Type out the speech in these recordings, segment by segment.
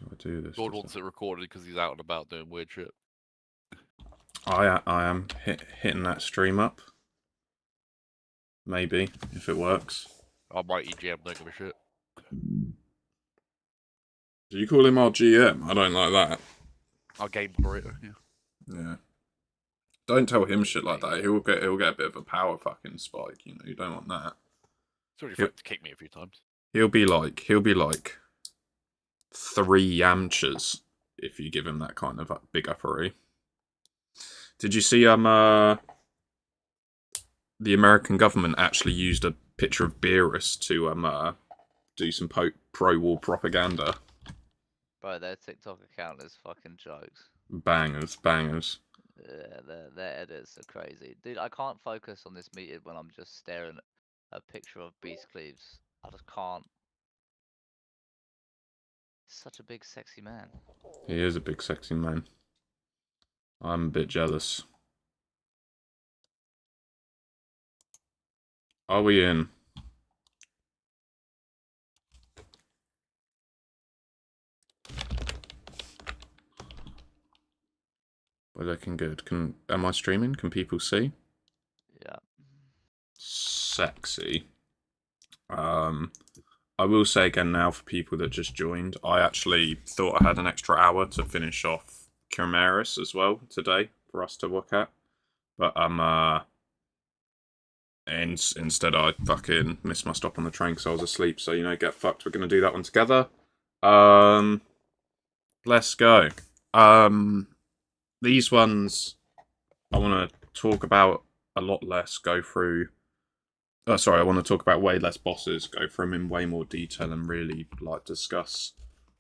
do I do this? Lord wants it recorded because he's out and about doing weird shit. I am hitting that stream up. Maybe, if it works. I might EGM, don't give a shit. Do you call him our GM? I don't like that. Our game operator, yeah. Yeah. Don't tell him shit like that. He'll get a bit of a power fucking spike. You know, you don't want that. He's already threatened to kick me a few times. He'll be like 3 Yamchas if you give him that kind of big uppery. Did you see the American government actually used a picture of Beerus to do some pro-war propaganda? Bro, their TikTok account is fucking jokes. Bangers. Yeah, their edits are crazy. Dude, I can't focus on this meeting when I'm just staring at a picture of Beast Cleaves. I just can't. He's such a big, sexy man. He is a big, sexy man. I'm a bit jealous. Are we in? We're looking good. Am I streaming? Can people see? Yeah. Sexy. I will say again now for people that just joined, I actually thought I had an extra hour to finish off Chimeras as well today for us to look at. But instead I fucking missed my stop on the train because I was asleep. So, you know, get fucked. We're going to do that one together. Let's go. These ones I want to talk about a lot less, go through... I want to talk about way less bosses, go through them in way more detail and really like discuss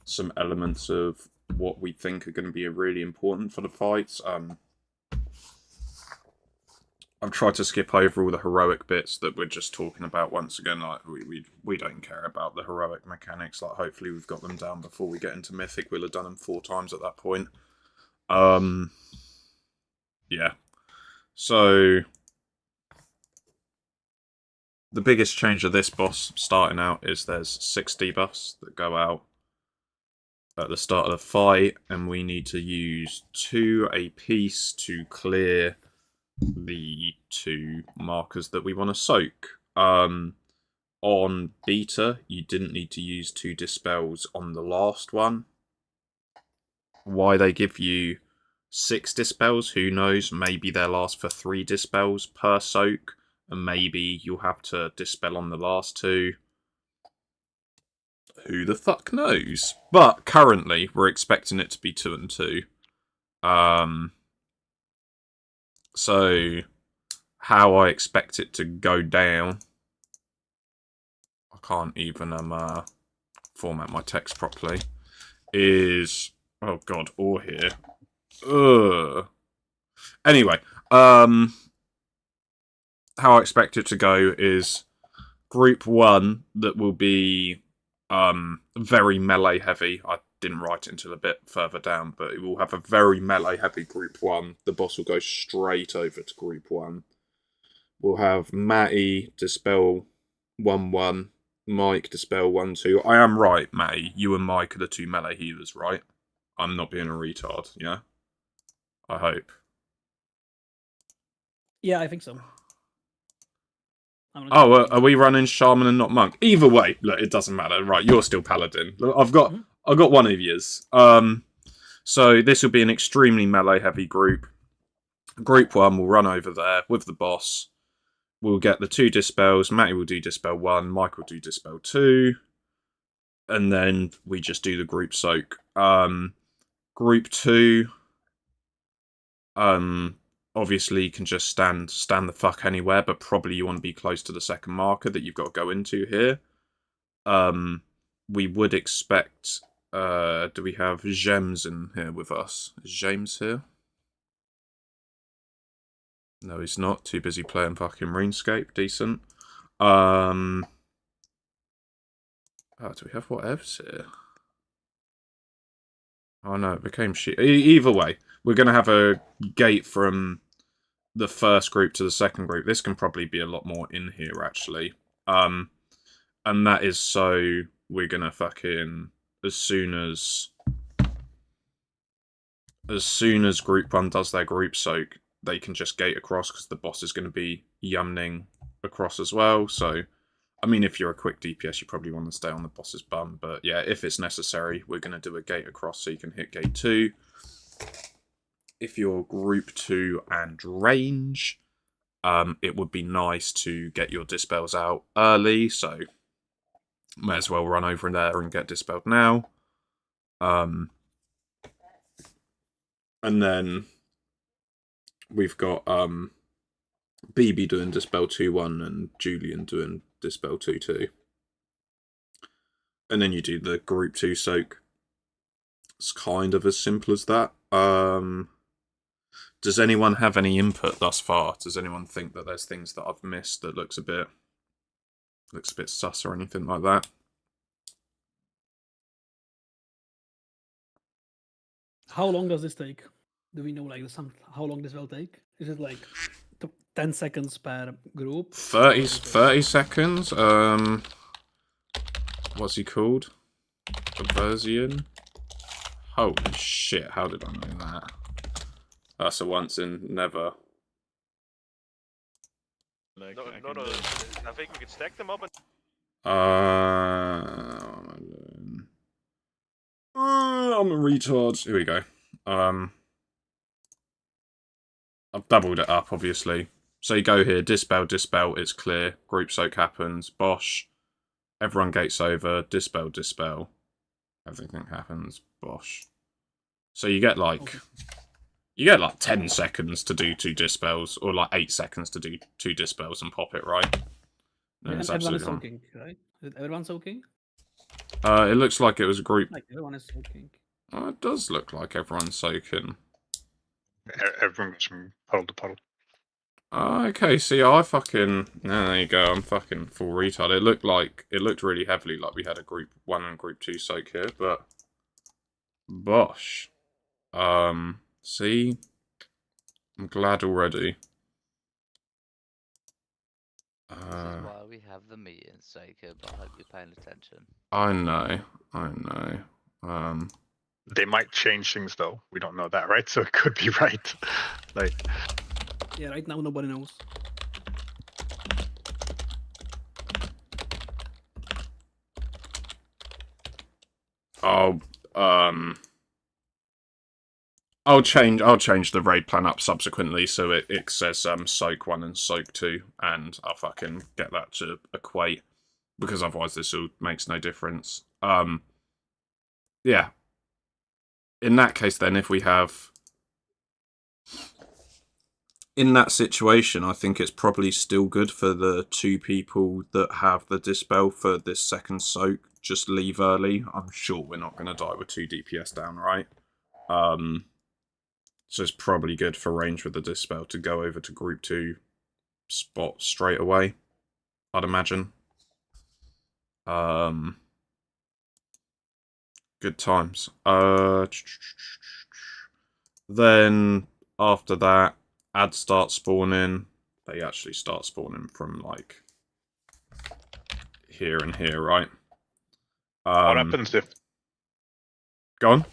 some elements of what we think are going to be really important for the fights. I've tried to skip over all the heroic bits that we're just talking about once again. Like we don't care about the heroic mechanics. Like hopefully we've got them down before we get into Mythic. We'll have done them 4 times at that point. Yeah. So the biggest change of this boss starting out is there's 6 debuffs that go out at the start of the fight, and we need to use 2 apiece to clear the 2 markers that we want to soak. On beta, you didn't need to use 2 dispels on the last one. Why they give you 6 dispels, who knows? Maybe they'll ask for 3 dispels per soak, and maybe you'll have to dispel on the last 2. Who the fuck knows? But currently, we're expecting it to be 2 and 2. So, how I expect it to go down... I can't even format my text properly. Is... Oh god, or here. Ugh. Anyway, how I expect it to go is Group 1 that will be very melee heavy. I didn't write it until a bit further down, but it will have a very melee heavy Group 1. The boss will go straight over to Group 1. We'll have Matty dispel 1-1, Mike dispel 1-2. I am right, Matty. You and Mike are the 2 melee healers, right? I'm not being a retard, yeah? I hope. Yeah, I think so. Oh, are we running Shaman and not Monk? Either way, look, it doesn't matter. Right, you're still Paladin. Look, I've got one of yours. So this will be an extremely melee-heavy group. Group 1 will run over there with the boss. We'll get the 2 dispels. Matty will do dispel 1. Mike will do dispel 2. And then we just do the group soak. Group 2... obviously you can just stand the fuck anywhere, but probably you want to be close to the second marker that you've got to go into here. We would expect... do we have James in here with us? Is James here? No, he's not. Too busy playing fucking RuneScape. Decent. Oh, do we have whatevs here? Oh no, it became shit. Either way, we're going to have a gate from the first group to the second group. This can probably be a lot more in here, actually. And that is so we're going to fucking... As soon as as soon as Group 1 does their group soak, they can just gate across because the boss is going to be yumning across as well. So, I mean, if you're a quick DPS, you probably want to stay on the boss's bum. But yeah, if it's necessary, we're going to do a gate across so you can hit gate 2. If you're Group 2 and range, it would be nice to get your dispels out early. So, may as well run over in there and get dispelled now. And then we've got BB doing Dispel 2-1 and Julian doing Dispel 2-2. And then you do the Group 2 soak. It's kind of as simple as that. Does anyone have any input thus far? Does anyone think that there's things that I've missed that looks a bit sus or anything like that? How long does this take? Do we know like how long this will take? Is it like 10 seconds per group? 30 seconds. What's he called? Aversian? Holy shit, how did I know that? That's a once in never. Like, no, I think we can stack them up and... I'm a retard. Here we go. I've doubled it up, obviously. So you go here, dispel, it's clear. Group soak happens. Bosh. Everyone gates over. Dispel. Everything happens. Bosh. So you get like... You get like 10 seconds to do 2 dispels, or like 8 seconds to do 2 dispels and pop it, right? And it's everyone is absolutely soaking, right? Is everyone soaking? It looks like it was a group. Like everyone is soaking. It does look like everyone's soaking. Everyone goes from puddle to puddle. Okay, see, I fucking... there you go, I'm fucking full retard. It looked really heavily like we had a Group 1 and Group 2 soak here, but... Bosh. See? I'm glad already. This is why we have the meetings, Jacob. I hope you're paying attention. I know. They might change things though. We don't know that, right? So it could be right. Like, yeah, right now nobody knows. I'll change the raid plan up subsequently so it says soak 1 and soak 2, and I'll fucking get that to equate, because otherwise this all makes no difference. Yeah. In that case then, if we have... In that situation, I think it's probably still good for the 2 people that have the dispel for this second soak. Just leave early. I'm sure we're not going to die with 2 DPS down, right? So it's probably good for range with the dispel to go over to Group 2 spot straight away, I'd imagine. Good times. Then after that, ads start spawning. They actually start spawning from like here and here, right? what happens if? Go on.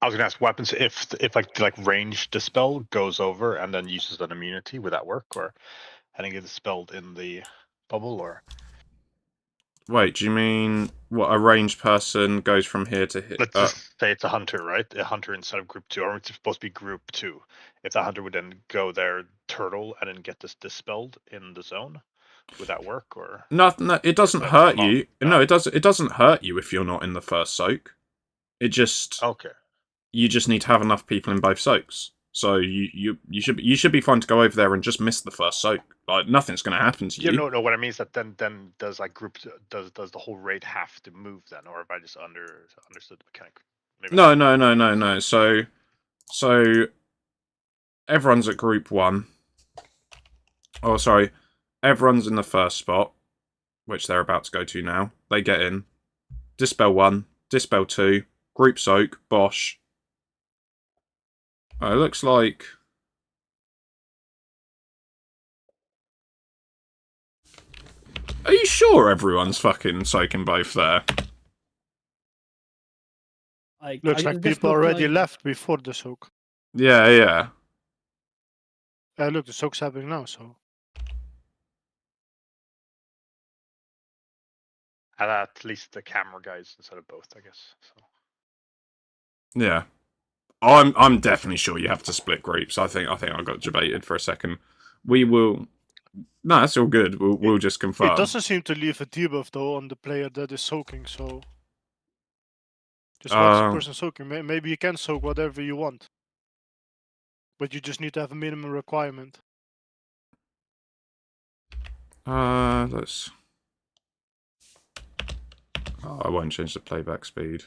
I was gonna ask, what happens if like range dispel goes over and then uses an immunity? Would that work, or having it dispelled in the bubble, or? Wait, do you mean what, a ranged person goes from here to here? Let's just say it's a hunter, right? A hunter instead of group 2, or it's supposed to be group 2. If the hunter would then go there, turtle, and then get this dispelled in the zone, would that work, or? No, it doesn't hurt you. No, it doesn't hurt you if you're not in the first soak. It just Okay. You just need to have enough people in both soaks. So you should be fine to go over there and just miss the first soak. Like nothing's going to happen to you. Yeah, no. What I mean is that then does like group does the whole raid have to move then, or if I just understood the mechanic? Maybe No. So everyone's at Group 1. Oh, sorry. Everyone's in the first spot, which they're about to go to now. They get in. Dispel 1, Dispel 2, Group Soak, Bosh. Oh, it looks like... Are you sure everyone's fucking soaking both there? Like, Looks like it just people looked already like- left before the soak. Yeah, yeah. Look, the soak's happening now, so. And at least the camera guys instead of both, I guess. So. Yeah. I'm definitely sure you have to split groups. I think I got debated for a second. We will. No, that's all good. We'll just confirm. It doesn't seem to leave a debuff though on the player that is soaking, so. Just one person soaking. Maybe you can soak whatever you want. But you just need to have a minimum requirement. Let's. Oh, I won't change the playback speed.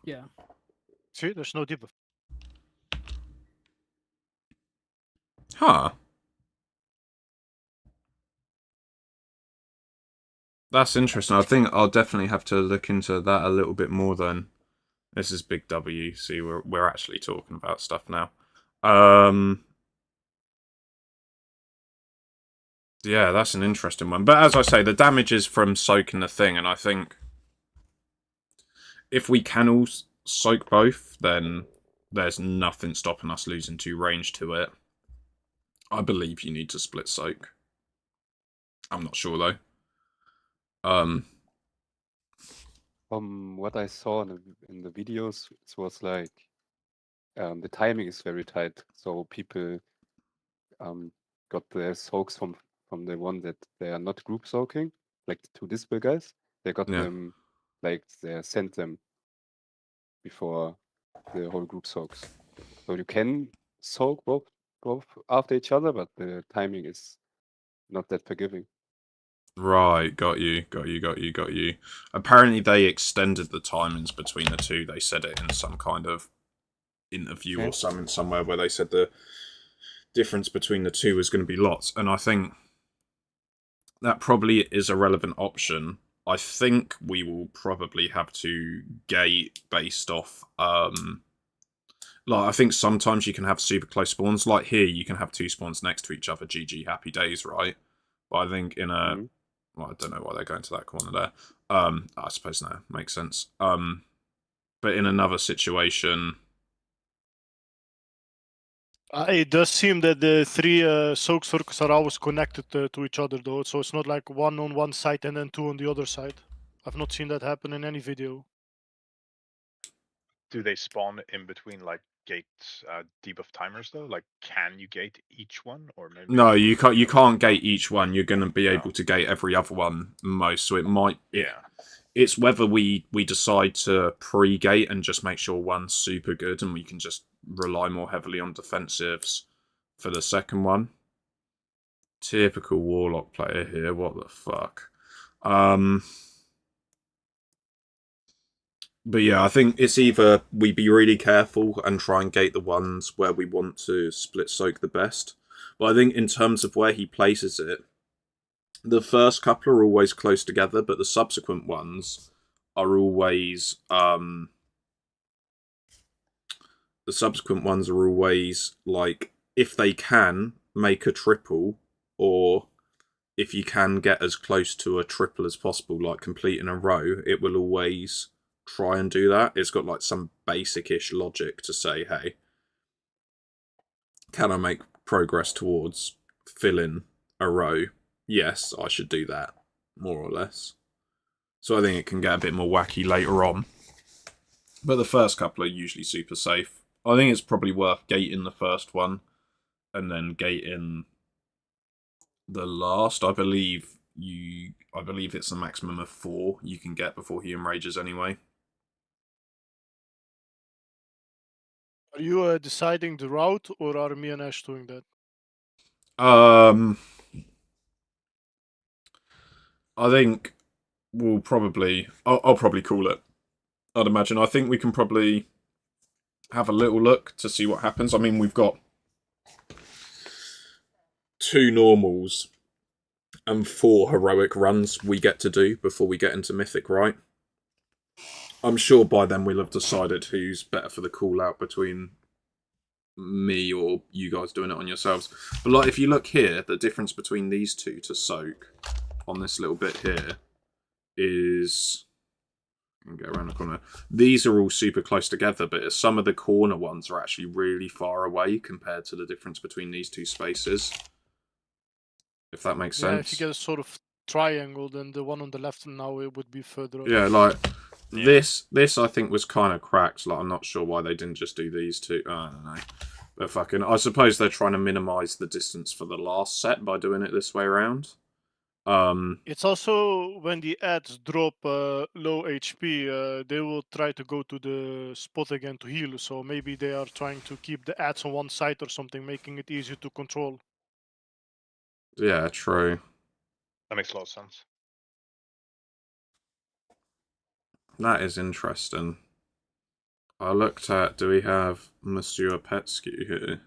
Yeah. See, there's no debuff. Huh. That's interesting. I think I'll definitely have to look into that a little bit more then. This is Big W. See, we're actually talking about stuff now. Yeah, that's an interesting one. But as I say, the damage is from soaking the thing, and I think if we can all soak both, then there's nothing stopping us losing 2 range to it. I believe you need to split soak. I'm not sure though. From what I saw in the videos, it was like the timing is very tight. So people got their soaks from the one that they are not group soaking, like the 2 Dispel guys. They got them, like they sent them before the whole group soaks. So you can soak both after each other, but the timing is not that forgiving. Right, got you. Apparently they extended the timings between the 2. They said it in some kind of interview or something somewhere where they said the difference between the 2 was going to be lots. And I think that probably is a relevant option. I think we will probably have to gate based off... like, I think sometimes you can have super close spawns. Like here, you can have 2 spawns next to each other. GG, happy days, right? But I think in a... Well, I don't know why they're going to that corner there. I suppose no, makes sense. But in another situation... It does seem that the 3 soak circles are always connected to each other though, so it's not like 1 on one side and then 2 on the other side. I've not seen that happen in any video. Do they spawn in between like gate debuff timers though? Like, can you gate each one, or maybe? No, you can't. You can't gate each one. You're going to be able to gate every other one most. So it might. Yeah. It's whether we decide to pre-gate and just make sure one's super good, and we can just rely more heavily on defensives for the second one. Typical Warlock player here. What the fuck? But yeah, I think it's either we be really careful and try and gate the ones where we want to split soak the best. But I think in terms of where he places it, the first couple are always close together, but the subsequent ones are always like, if they can make a triple, or if you can get as close to a triple as possible, like completing a row, it will always try and do that. It's got like some basic-ish logic to say, hey, can I make progress towards filling a row? Yes, I should do that, more or less. So I think it can get a bit more wacky later on. But the first couple are usually super safe. I think it's probably worth gating the first one and then gating the last. I believe it's a maximum of 4 you can get before he enrages anyway. Are you deciding the route, or are me and Ash doing that? I think we'll probably... I'll probably call it. I'd imagine. I think we can probably have a little look to see what happens. I mean, we've got 2 normals and 4 heroic runs we get to do before we get into Mythic, right? I'm sure by then we'll have decided who's better for the call-out between me or you guys doing it on yourselves. But like, if you look here, the difference between these 2 to soak on this little bit here is and go around the corner. These are all super close together, but some of the corner ones are actually really far away compared to the difference between these two spaces. If that makes Yeah, sense. if you get a sort of triangle, then the one on the left now it would be further up. Yeah, like Yeah. this I think was kind of cracked. Like I'm not sure why they didn't just do these two. I don't know. But fucking, I suppose they're trying to minimize the distance for the last set by doing it this way around. It's also when the ads drop low HP, they will try to go to the spot again to heal. So maybe they are trying to keep the ads on one side or something, making it easier to control. Yeah, true. That makes a lot of sense. That is interesting. I looked at, do we have Monsieur Petsky here?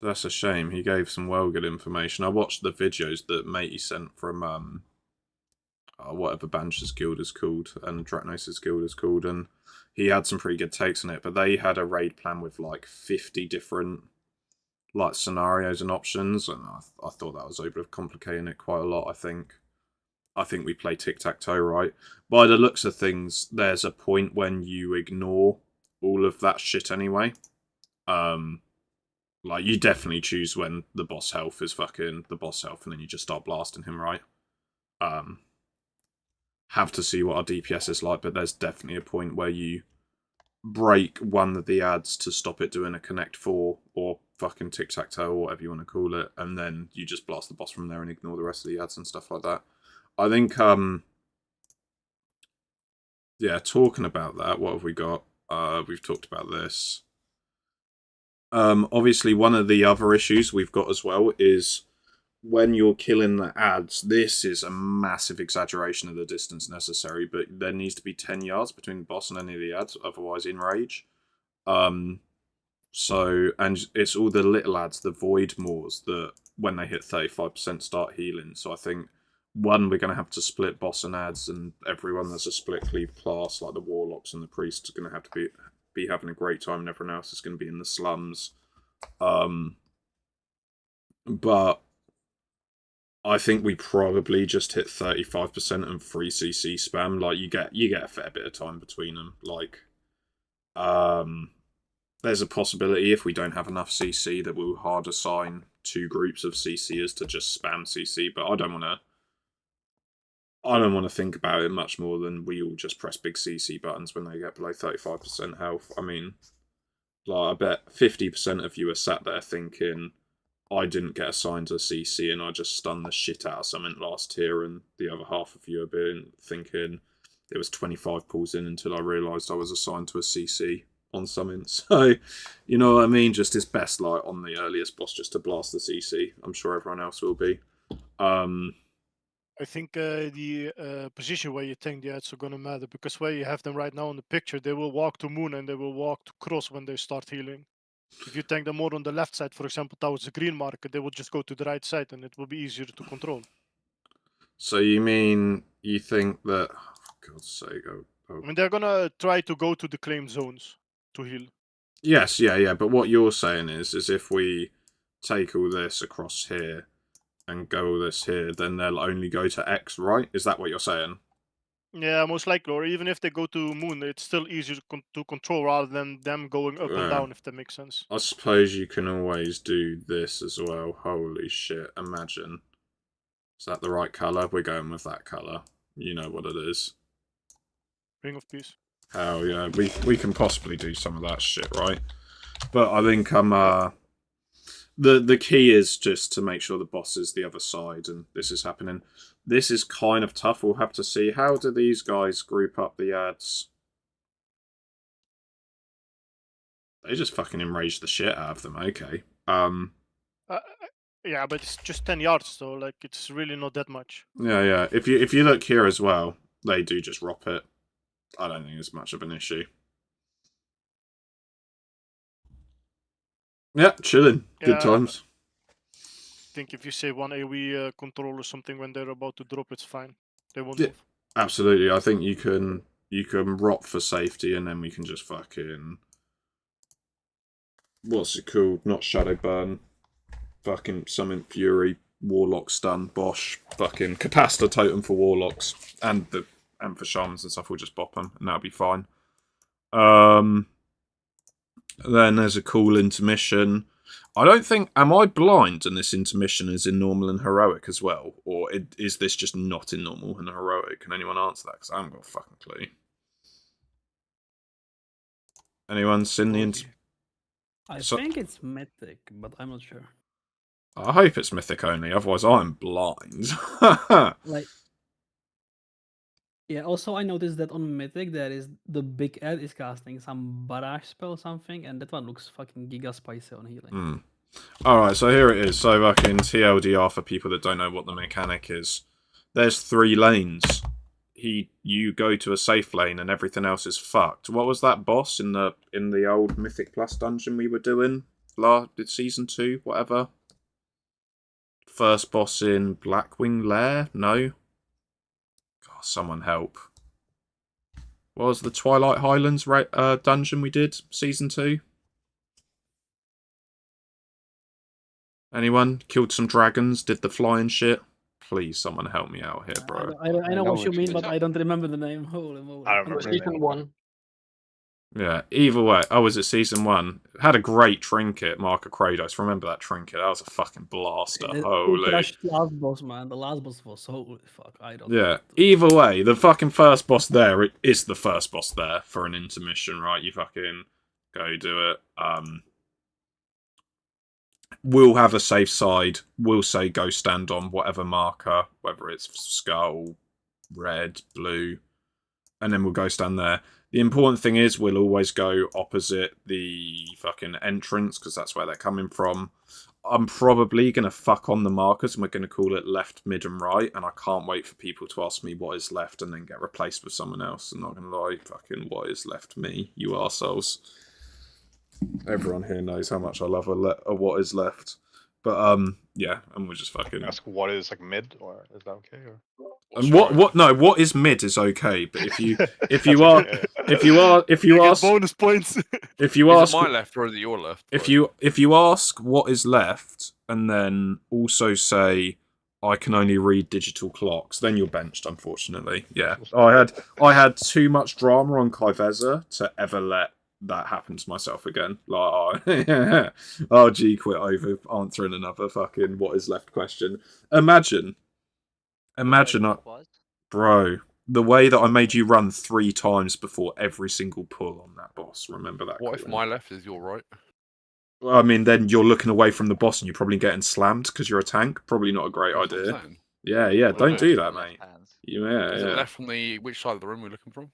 That's a shame. He gave some well good information. I watched the videos that Matey sent from whatever Banshee's guild is called and Draknos' guild is called, and he had some pretty good takes on it. But they had a raid plan with like 50 different like scenarios and options, and I thought that was overcomplicating it quite a lot. I think we play tic-tac-toe right. By the looks of things, there's a point when you ignore all of that shit anyway. Like, you definitely choose when the boss health is fucking the boss health, and then you just start blasting him, right? Have to see what our DPS is like, but there's definitely a point where you break one of the ads to stop it doing a Connect 4 or fucking tic-tac-toe or whatever you want to call it, and then you just blast the boss from there and ignore the rest of the ads and stuff like that. I think, yeah, talking about that, what have we got? We've talked about this. Obviously, one of the other issues we've got as well is when you're killing the ads, this is a massive exaggeration of the distance necessary, but there needs to be 10 yards between the boss and any of the ads, otherwise in rage. So, and it's all the little ads, the void moors, that when they hit 35% start healing. So I think, one, we're going to have to split boss and ads, and everyone that's a split cleave class, like the warlocks and the priests, are going to have to be having a great time, and everyone else is going to be in the slums. But I think we probably just hit 35% and 3cc spam. Like, you get a fair bit of time between them. Like, there's a possibility if we don't have enough CC that we'll hard assign 2 groups of CCers to just spam CC, but I don't want to think about it much more than we all just press big CC buttons when they get below 35% health. I mean, like, I bet 50% of you are sat there thinking, I didn't get assigned a CC and I just stunned the shit out of something last tier, and the other half of you have been thinking it was 25 pulls in until I realised I was assigned to a CC on something. So, you know what I mean? Just it's best, like, on the earliest boss just to blast the CC. I'm sure everyone else will be. I think the position where you think the ads are going to matter, because where you have them right now in the picture, they will walk to moon and they will walk to cross when they start healing. If you tank them more on the left side, for example, towards the green marker, they will just go to the right side and it will be easier to control. So you mean you think that... Oh, for God's sake. I mean, they're going to try to go to the claimed zones to heal. Yes, yeah. But what you're saying is if we take all this across here and go all this here, then they'll only go to X, right? Is that what you're saying? Yeah, most likely. Or even if they go to moon, it's still easier to control rather than them going up and down, if that makes sense. I suppose you can always do this as well. Holy shit, imagine. Is that the right colour? We're going with that colour. You know what it is. Ring of Peace. Hell yeah, we can possibly do some of that shit, right? But I think the key is just to make sure the boss is the other side, and this is happening. This is kind of tough. We'll have to see. How do these guys group up the ads? They just fucking enraged the shit out of them. Okay. Yeah, but it's just 10 yards, so like it's really not that much. Yeah. If you look here as well, they do just rop it. I don't think it's much of an issue. Yeah, chilling. Good times. I think if you say one AoE control or something when they're about to drop, it's fine. They won't Yeah, move. absolutely. I think you can rot for safety, and then we can just fucking... What's it called? Not Shadow Burn. Fucking Summon Fury. Warlocks done. Bosh. Fucking capacitor totem for Warlocks. And for Shamans and stuff, we'll just bop them, and that'll be fine. Then there's a cool intermission. I don't think... Am I blind and this intermission is in normal and heroic as well? Or is this just not in normal and heroic? Can anyone answer that? Because I haven't got a fucking clue. Anyone seen the... I think it's mythic, but I'm not sure. I hope it's mythic only, otherwise I'm blind. Like... Yeah, also I noticed that on Mythic there is the big ad is casting some barrage spell or something, and that one looks fucking giga spicy on healing. Alright, so here it is. So fucking TLDR for people that don't know what the mechanic is. There's 3 lanes. You go to a safe lane and everything else is fucked. What was that boss in the old Mythic Plus dungeon we were doing? Season 2, whatever. First boss in Blackwing Lair? No? God, someone help. What was the Twilight Highlands dungeon we did? Season 2? Anyone? Killed some dragons? Did the flying shit? Please, someone help me out here, bro. I know what you mean, it but is. I don't remember the name. Holy moly. I don't remember the name. Season 1. Yeah, either way. Oh, was it season 1? Had a great trinket, Mark of Kratos. Remember that trinket? That was a fucking blaster. Holy. Crushed last boss, man. The last boss was holy fuck. I don't know. Yeah, either way, the fucking first boss there is the first boss there for an intermission, right? You fucking go do it. We'll have a safe side. We'll say go stand on whatever marker, whether it's skull, red, blue, and then we'll go stand there. The important thing is we'll always go opposite the fucking entrance, because that's where they're coming from. I'm probably going to fuck on the markers, and we're going to call it left, mid, and right, and I can't wait for people to ask me what is left and then get replaced with someone else. I'm not going to lie, fucking what is left me, you arseholes. Everyone here knows how much I love a what is left. But, yeah, and we'll just fucking... Ask what is like mid, or is that okay? Or... And what is mid is okay, but if you ask bonus points. if you Is ask it my left or is it your left? if you ask what is left and then also say I can only read digital clocks, then you're benched, unfortunately. Yeah. I had too much drama on Kaiveza to ever let that happen to myself again. Like, oh, G quit over answering another fucking what is left question. Imagine, bro, the way that I made you run 3 times before every single pull on that boss. Remember that? What if my left is your right? I mean, then you're looking away from the boss and you're probably getting slammed because you're a tank. Probably not a great That's what I'm idea. saying. Yeah, don't do that, Left mate. hands. Is it Yeah. left from which side of the room we're looking from?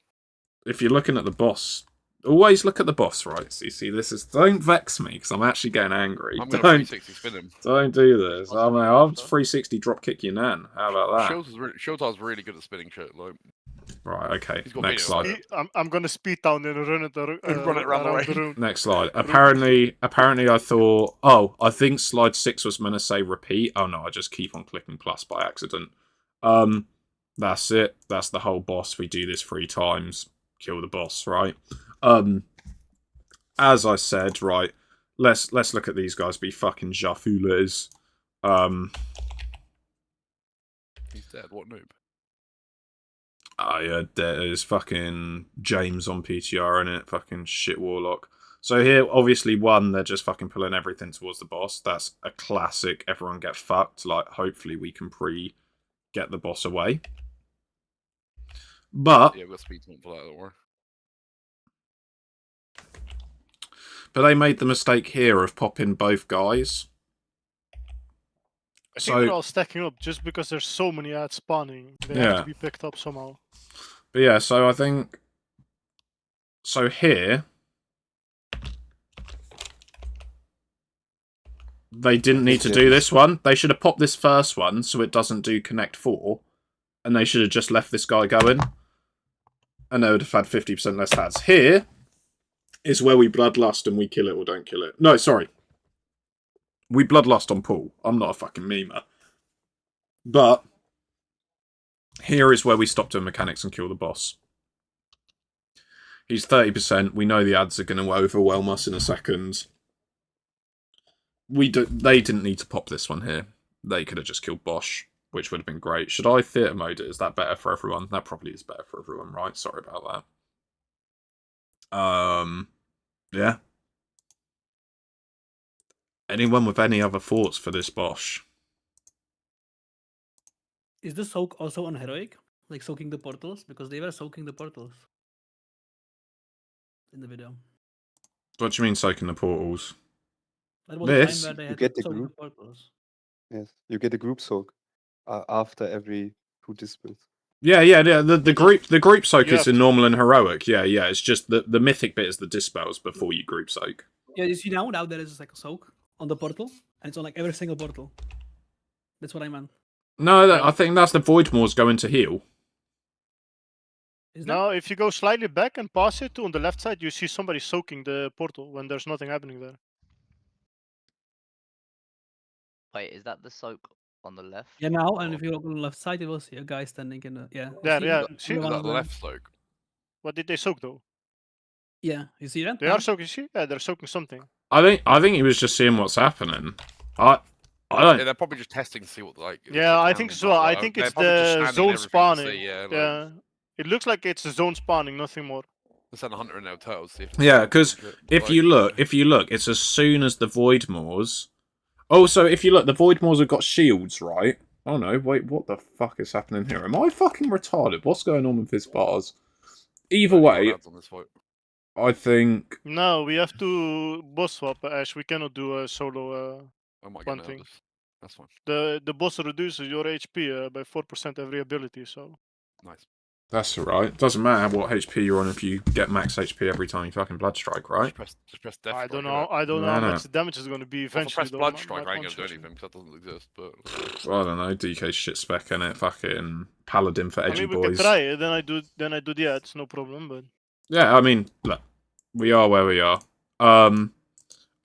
If you're looking at the boss, always look at the boss, right? So you see, don't vex me because I'm actually getting angry. I'm going to Don't 360 spin him. don't do this. What's I the mean, name I'll of that? 360 drop kick your nan. How about that? Showtime's really good at spinning shit. Like, Right, okay. He's got Next video, slide. I'm gonna speed down and run it Run it around the room. Next slide. Apparently, I thought. Oh, I think slide 6 was meant to say repeat. Oh no, I just keep on clicking plus by accident. That's it. That's the whole boss. We do this 3 times. Kill the boss, right? As I said, right. Let's look at these guys be fucking Jafules. he's dead. What noob? Oh yeah, there's fucking James on PTR in it, fucking shit warlock. So here, obviously, they're just fucking pulling everything towards the boss. That's a classic. Everyone get fucked. Like, hopefully we can get the boss away. But Yeah, we've got speed taunt for that, don't worry. they made the mistake here of popping both guys. I think they're all stacking up just because there's so many ads spawning. They have Yeah. to be picked up somehow. But yeah, so I think... So here... They didn't need to do this one. They should have popped this first one so it doesn't do Connect 4. And they should have just left this guy going. And they would have had 50% less ads. Here is where we bloodlust and we kill it or don't kill it. No, sorry. We bloodlust on Paul. I'm not a fucking memer. But here is where we stop doing mechanics and kill the boss. He's 30%. We know the ads are going to overwhelm us in a second. They didn't need to pop this one here. they could have just killed Bosch, which would have been great. Should I theatre mode it? Is that better for everyone? That probably is better for everyone, right? Sorry about that. Yeah. Anyone with any other thoughts for this Bosch? Is the soak also on heroic? Like soaking the portals? Because they were soaking the portals in the video. What do you mean soaking the portals? That was a time This? where they You had get to the soak the group. portals. Yes, you get a group soak after every 2 dispels. Yeah. The group soak You is have in to. normal and heroic. Yeah. It's just the mythic bit is the dispels before you group soak. Yeah, you see now there is like a soak on the portal, and it's on like every single portal. That's what I meant. No, Yeah. I think that's the Voidmoors going to heal. Is that? Now, if you go slightly back and pass it on the left side, you see somebody soaking the portal when there's nothing happening there. Wait, is that the soak on the left? Yeah, now, and or- if you look on the left side, you will see a guy standing in the yeah. you There, see yeah. the- See? the Is one that on the the- left soak? What did they soak though? Yeah, you see that? They now? are soaking. See? Yeah, they're soaking something. I think he was just seeing what's happening. I don't. Yeah, they're probably just testing to see what like. if Yeah, they I can think and so. I stuff. think They're it's probably just the scanning zone everything to spawning. see, yeah, like, Yeah, it looks like it's the zone spawning, nothing more. Let's send a hunter in there with turtles. See if Yeah, because if like, you look, it's as soon as the Voidmoors. Also, if you look, the Voidmoors have got shields, right? Oh no, wait, what the fuck is happening here? Am I fucking retarded? What's going on with this bars? Either way, on this fight. I think. No, we have to boss swap, Ash. We cannot do a solo. I might one get thing. nervous. That's fine. The boss reduces your HP by 4% every ability. So Nice. That's alright. Doesn't matter what HP you're on if you get max HP every time you fucking blood strike, right? Just press death. I strike, don't innit? know. I don't know No, how no. much the damage is going to be Well, if I eventually. press though, blood my- strike, my I ain't gonna do conception. anything because that doesn't exist. But I don't know. DK shit spec in it. Fucking paladin for I edgy mean, we boys. can try it. Then I do the ads, no problem. But Yeah, I mean, look, we are where we are. get I the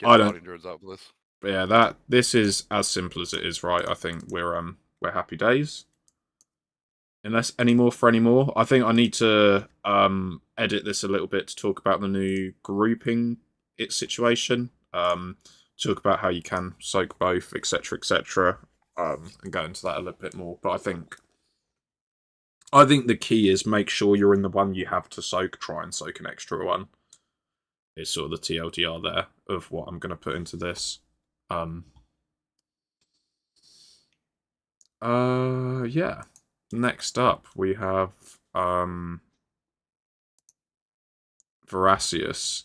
don't- guardian druids out for this. But yeah, this is as simple as it is, right? I think we're happy days. Unless any more for any more, I think I need to edit this a little bit to talk about the new grouping situation. Talk about how you can soak both, etc., etc. And go into that a little bit more. But I think the key is make sure you're in the one you have to soak. Try and soak an extra one. It's sort of the TLDR there of what I'm going to put into this. Yeah. Next up, we have Veracius.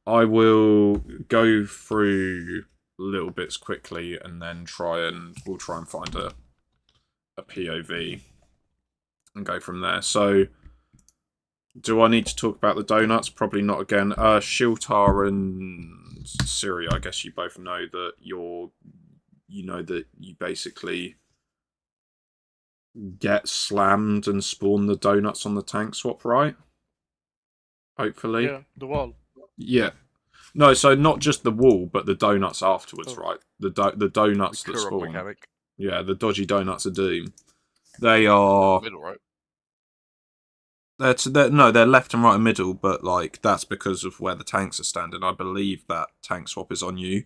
I will go through little bits quickly, and then we'll try and find a POV and go from there. So, do I need to talk about the donuts? Probably not again. Shiltar and Siri, I guess you both know that you basically get slammed and spawn the donuts on the tank swap, right? Hopefully. yeah, the wall. Yeah. No, so not just the wall, but the donuts afterwards, Oh. right? The donuts The that Kurok spawn. mechanic. Yeah, the dodgy donuts of doom. They are. Middle, right? They're left and right and middle, but like that's because of where the tanks are standing. I believe that tank swap is on you.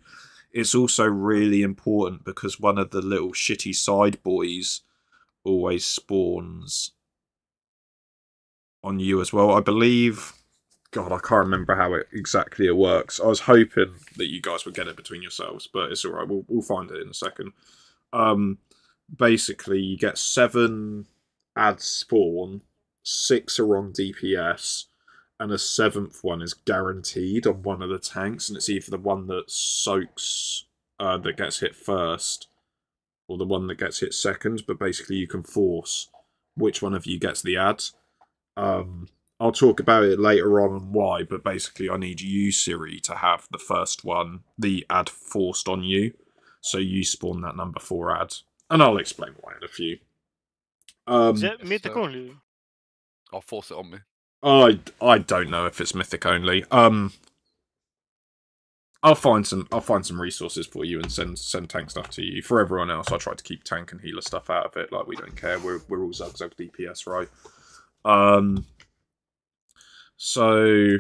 It's also really important because one of the little shitty side boys always spawns on you as well. I believe. God, I can't remember how exactly it works. I was hoping that you guys would get it between yourselves, but it's alright. We'll find it in a second. Basically, you get 7 ads spawn, 6 are on DPS, and a 7th one is guaranteed on one of the tanks, and it's either the one that soaks that gets hit first, or the one that gets hit second. But basically, you can force which one of you gets the ad. I'll talk about it later on why, but basically I need you, Siri, to have the first one, the ad forced on you. So you spawn that number 4 ad. And I'll explain why in a few. Is that mythic so- only? I'll force it on me. I don't know if it's mythic only. I'll find some resources for you and send tank stuff to you. For everyone else, I try to keep tank and healer stuff out of it. Like we don't care. We're all Zug DPS, right? So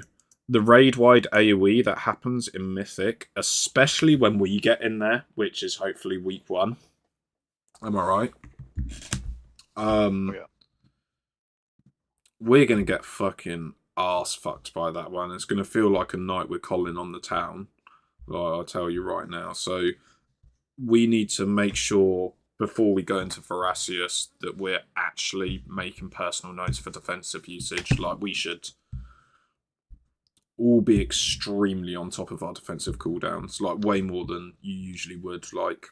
the raid-wide AoE that happens in Mythic, especially when we get in there, which is hopefully week 1, Am I right? Oh, yeah. We're gonna get fucking arse fucked by that one. It's gonna feel like a night with Colin on the town. Like, I'll tell you right now. So we need to make sure before we go into Verasius that we're actually making personal notes for defensive usage. Like, we should all be extremely on top of our defensive cooldowns, like way more than you usually would. Like,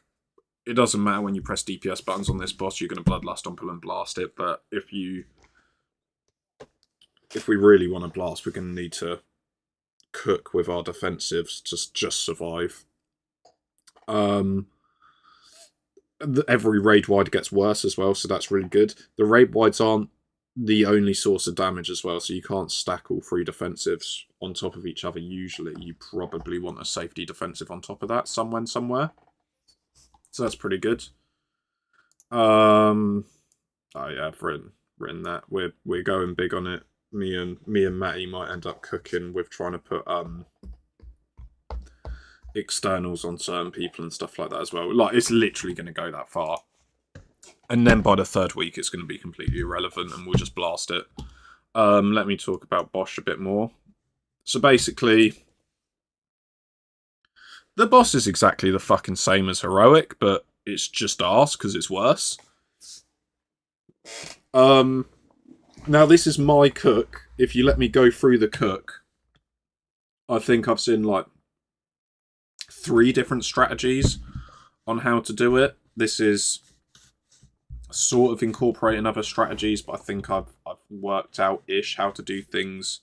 it doesn't matter when you press DPS buttons on this boss, you're going to Bloodlust on pull and blast it, but if we really want to blast, we're going to need to cook with our defensives to just survive. Every raid wide gets worse as well, so that's really good. The raid wides aren't the only source of damage as well, so you can't stack all three defensives on top of each other usually. You probably want a safety defensive on top of that somewhere. So that's pretty good. Oh yeah, I've written that. We're going big on it. Me and Matty might end up cooking with trying to put externals on certain people and stuff like that as well. Like, it's literally going to go that far. And then by the third week, it's going to be completely irrelevant and we'll just blast it. Let me talk about Bosch a bit more. So basically, the boss is exactly the fucking same as Heroic, but it's just arse because it's worse. Now, this is my cook. If you let me go through the cook, I think I've seen like 3 different strategies on how to do it. This is sort of incorporating other strategies, but I think I've worked out-ish how to do things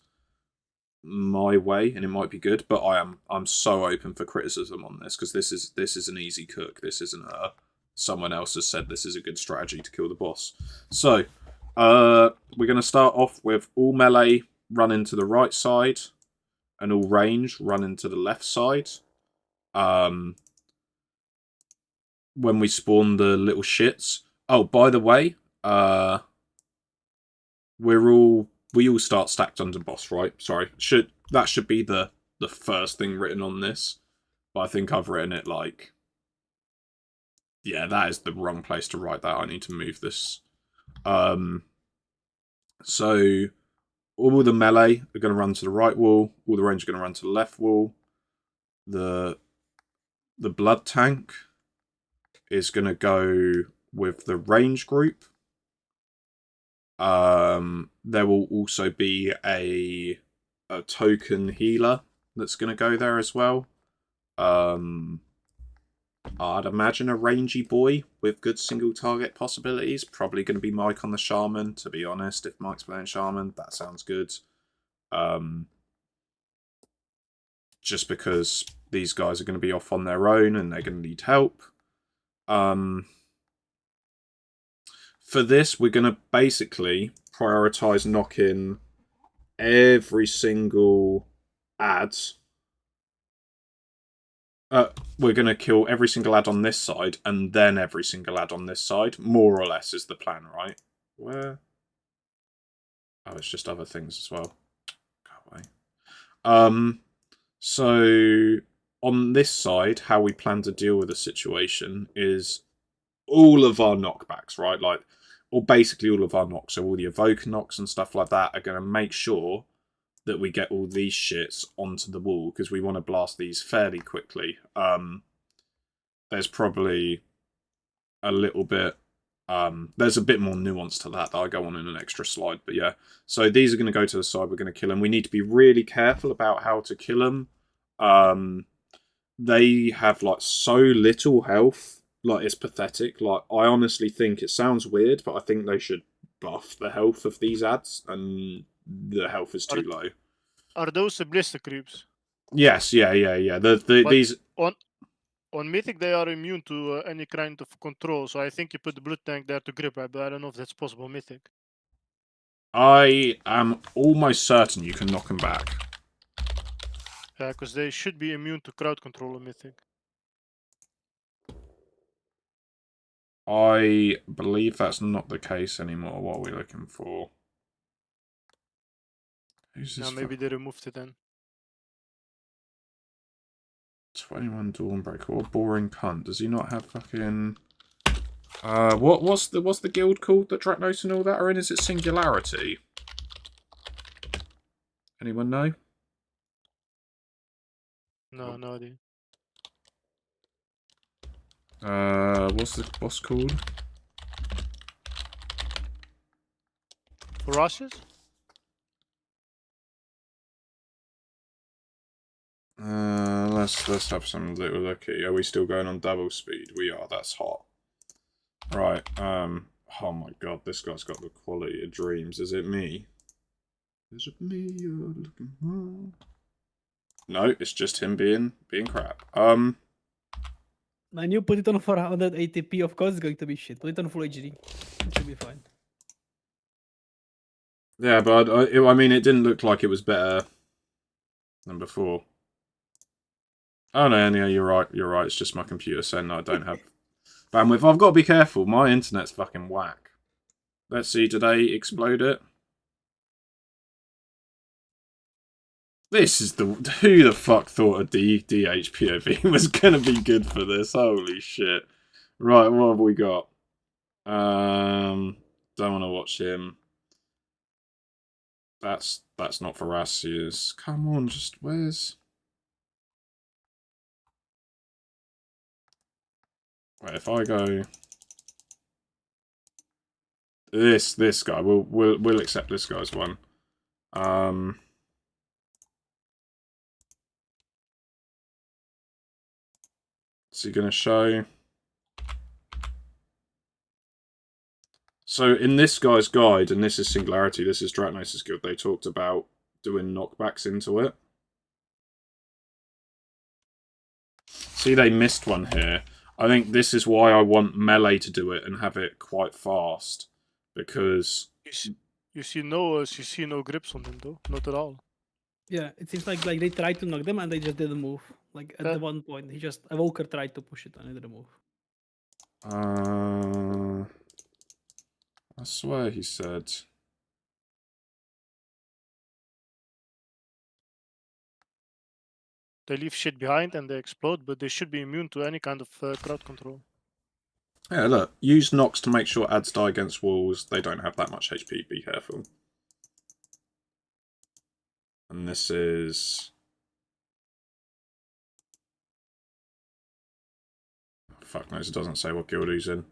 my way, and it might be good. But I'm so open for criticism on this because this is an easy cook. This isn't someone else has said this is a good strategy to kill the boss. So we're going to start off with all melee run into the right side, and all range run into the left side. When we spawn the little shits. Oh, by the way, we all start stacked under boss, right? Sorry, that should be the first thing written on this, but I think I've written it like, yeah, that is the wrong place to write that. I need to move this. So all the melee are going to run to the right wall. All the range are going to run to the left wall. The blood tank is going to go with the range group. There will also be a token healer that's going to go there as well. I'd imagine a rangy boy with good single target possibilities. Probably going to be Mike on the Shaman, to be honest. If Mike's playing Shaman, that sounds good. Just because these guys are going to be off on their own and they're going to need help. For this, we're going to basically prioritize knocking every single ad. We're going to kill every single ad on this side, and then every single ad on this side. More or less is the plan, right? Where? Oh, it's just other things as well. Go away. So, on this side, how we plan to deal with the situation is all of our knockbacks, right? Like, or basically all of our knocks. So all the evoker knocks and stuff like that are going to make sure that we get all these shits onto the wall because we want to blast these fairly quickly. There's probably a little bit... there's a bit more nuance to that I'll go on in an extra slide. But yeah, so these are going to go to the side. We're going to kill them. We need to be really careful about how to kill them. They have like so little health. Like, it's pathetic. Like, I honestly think it sounds weird, but I think they should buff the health of these ads, and the health is too low. Are those the blister creeps? Yes, yeah. These on Mythic they are immune to any kind of control, so I think you put the blood tank there to grip, but I don't know if that's possible Mythic. I am almost certain you can knock them back. Yeah, because they should be immune to crowd control on Mythic. I believe that's not the case anymore. What are we looking for? Who's this? Now maybe they removed it then. 21 Dawnbreaker. What a boring cunt. Does he not have fucking... What's the guild called that Draknos and all that are in? Is it Singularity? Anyone know? No, no idea. What's the boss called? Ferocious? Let's have some little looky. Are we still going on double speed? We are. That's hot. Right. Oh my god, this guy's got the quality of dreams. Is it me? Is it me you're looking for? No, it's just him being crap. And you put it on 480p, of course it's going to be shit. Put it on full HD. It should be fine. Yeah, but I mean, it didn't look like it was better than before. Oh no, yeah, you're right. You're right. It's just my computer saying I don't have bandwidth. I've got to be careful. My internet's fucking whack. Let's see. Did they explode it? This is the... Who the fuck thought a DHPOV was going to be good for this? Holy shit. Right, what have we got? Don't want to watch him. That's not for Rassius. Come on, just where's... Wait, if I go... This guy, we'll accept this guy's one. Is he going to show? So in this guy's guide, and this is Singularity, this is Draknos' guild, they talked about doing knockbacks into it. See, they missed one here. I think this is why I want melee to do it and have it quite fast, because You see no grips on him though, not at all. Yeah, it seems like they tried to knock them and they just didn't move. Like at Yeah. the one point, Evoker tried to push it and it didn't move. I swear he said... They leave shit behind and they explode, but they should be immune to any kind of crowd control. Yeah, look, use knocks to make sure ads die against walls. They don't have that much HP, be careful. And this is... Fuck knows, it doesn't say what guild he's in.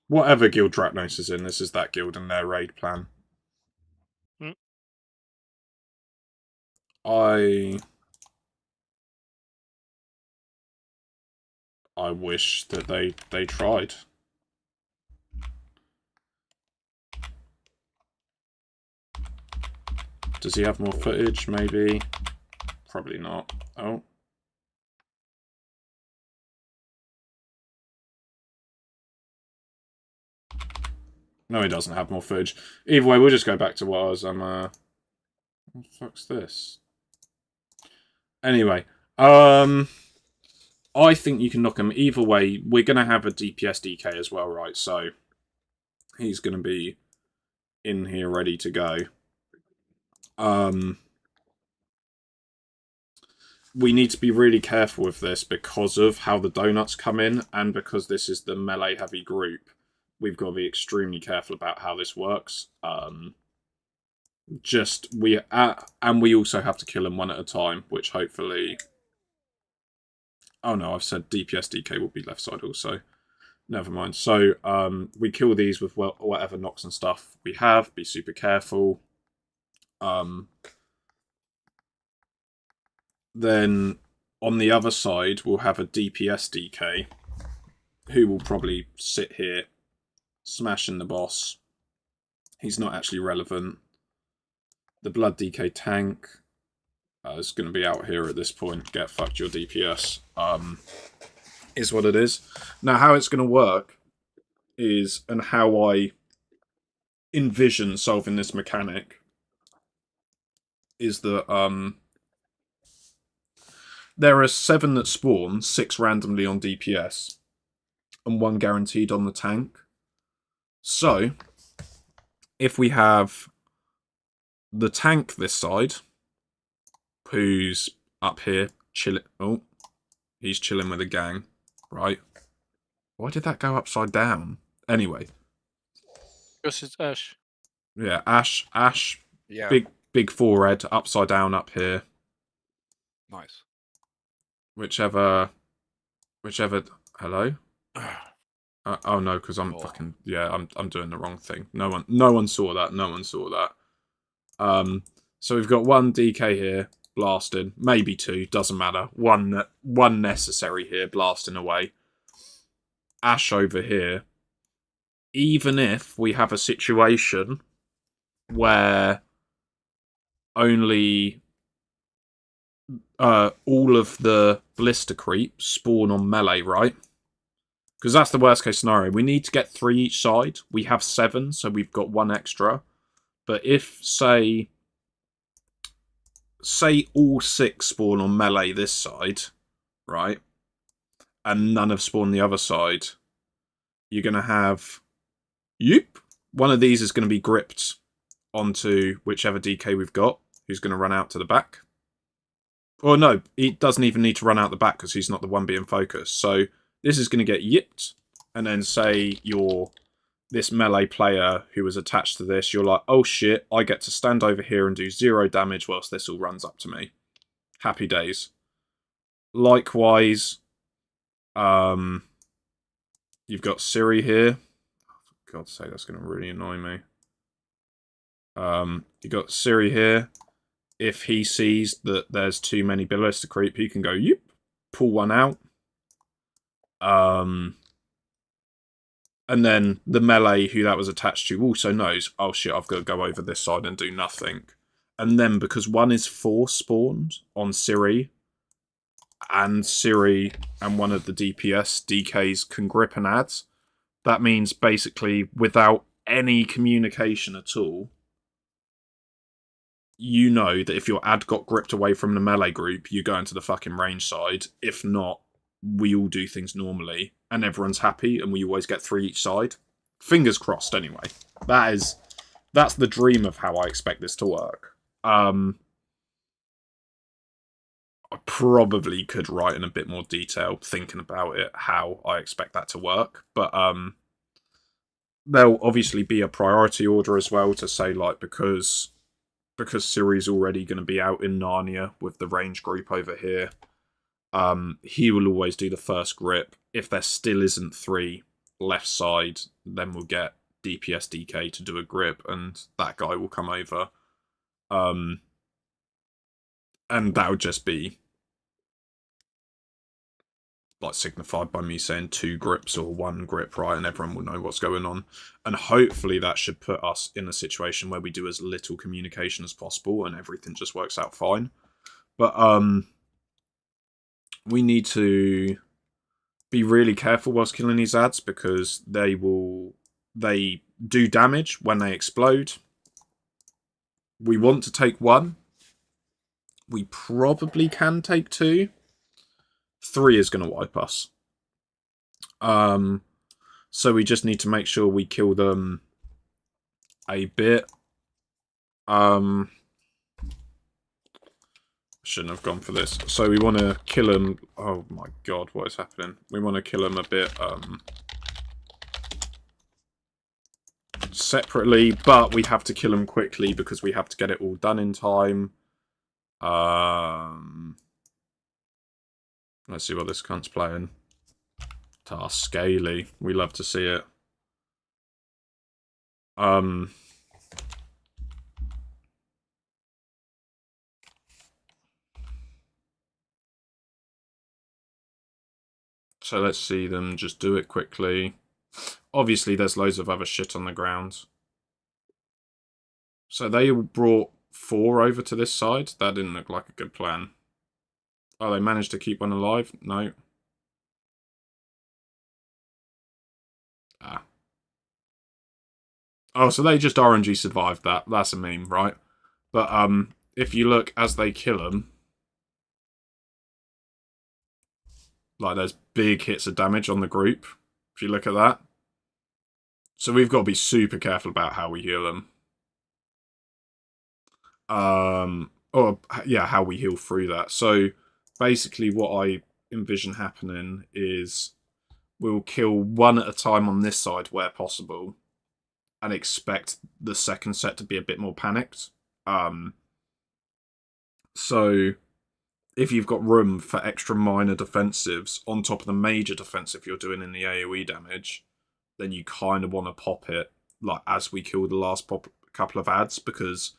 Whatever guild Draknos is in, this is that guild and their raid plan. Hmm. I wish that they tried. Does he have more footage? Maybe. Probably not. Oh. No, he doesn't have more footage. Either way, we'll just go back to what I was... what the fuck's this? Anyway, I think you can knock him. Either way, we're going to have a DPS DK as well, right? So, he's going to be in here ready to go. We need to be really careful with this because of how the donuts come in and because this is the melee-heavy group. We've got to be extremely careful about how this works. And we also have to kill them one at a time, which hopefully... Oh no, I've said DPS DK will be left side also. Never mind. So, we kill these with whatever knocks and stuff we have. Be super careful. Then, on the other side, we'll have a DPS DK, who will probably sit here, smashing the boss. He's not actually relevant. The Blood DK tank is going to be out here at this point. Get fucked, your DPS. Is what it is. Now, how it's going to work is, and how I envision solving this mechanic, is that there are 7 that spawn, 6 randomly on DPS, and 1 guaranteed on the tank. So, if we have the tank this side, who's up here, chilling... Oh, he's chilling with a gang, right? Why did that go upside down? Anyway, Because it's Ash. yeah, Ash, Yeah. big forehead, upside down up here. Nice. Whichever. Hello. Oh no, because I'm fucking I'm doing the wrong thing. No one saw that. No one saw that. So we've got one DK here blasting, maybe two, doesn't matter. One necessary here blasting away. Ash over here. Even if we have a situation where only all of the blister creeps spawn on melee, right? Because that's the worst case scenario. We need to get 3 each side. We have 7, so we've got 1 extra. But if, say all 6 spawn on melee this side, right? And none have spawned the other side, you're going to have... one of these is going to be gripped onto whichever DK we've got, who's going to run out to the back. Or no, he doesn't even need to run out the back because he's not the one being focused. So... this is going to get yipped, and then say you're this melee player who was attached to this, you're like, oh shit, I get to stand over here and do 0 damage whilst this all runs up to me. Happy days. Likewise, you've got Siri here. For God's sake, that's going to really annoy me. You've got Siri here. If he sees that there's too many billows to creep, he can go, yip, pull one out. And then the melee who that was attached to also knows, oh shit, I've got to go over this side and do nothing. And then because one is force spawned on Siri, and Siri and one of the DPS DKs can grip and add, that means basically without any communication at all, you know that if your ad got gripped away from the melee group, you go into the fucking range side. If not, we all do things normally, and everyone's happy, and we always get 3 each side. Fingers crossed, anyway. That's the dream of how I expect this to work. I probably could write in a bit more detail, thinking about it, how I expect that to work, but there'll obviously be a priority order as well to say, like, because Siri's already going to be out in Narnia with the range group over here, he will always do the first grip. If there still isn't 3 left side, then we'll get DPS DK to do a grip, and that guy will come over. And that would just be like signified by me saying 2 grips or 1 grip, right? And everyone will know what's going on. And hopefully that should put us in a situation where we do as little communication as possible and everything just works out fine. But we need to be really careful whilst killing these ads, because they do damage when they explode. We want to take 1. We probably can take 2. 3 is going to wipe us. So we just need to make sure we kill them a bit. Shouldn't have gone for this. So we want to kill them. Oh my god, what is happening? We want to kill them a bit separately, but we have to kill them quickly because we have to get it all done in time. Let's see what this cunt's playing. Scaly. We love to see it. So let's see them just do it quickly. Obviously, there's loads of other shit on the ground. So they brought 4 over to this side. That didn't look like a good plan. Oh, they managed to keep one alive? No. Ah. Oh, so they just RNG survived that. That's a meme, right? But if you look as they kill them, like there's big hits of damage on the group. If you look at that. So we've got to be super careful about how we heal them. Or yeah, how we heal through that. So basically what I envision happening is we'll kill one at a time on this side where possible, and expect the second set to be a bit more panicked. So if you've got room for extra minor defensives on top of the major defensive you're doing in the AoE damage, then you kind of want to pop it like as we kill the last couple of ads, because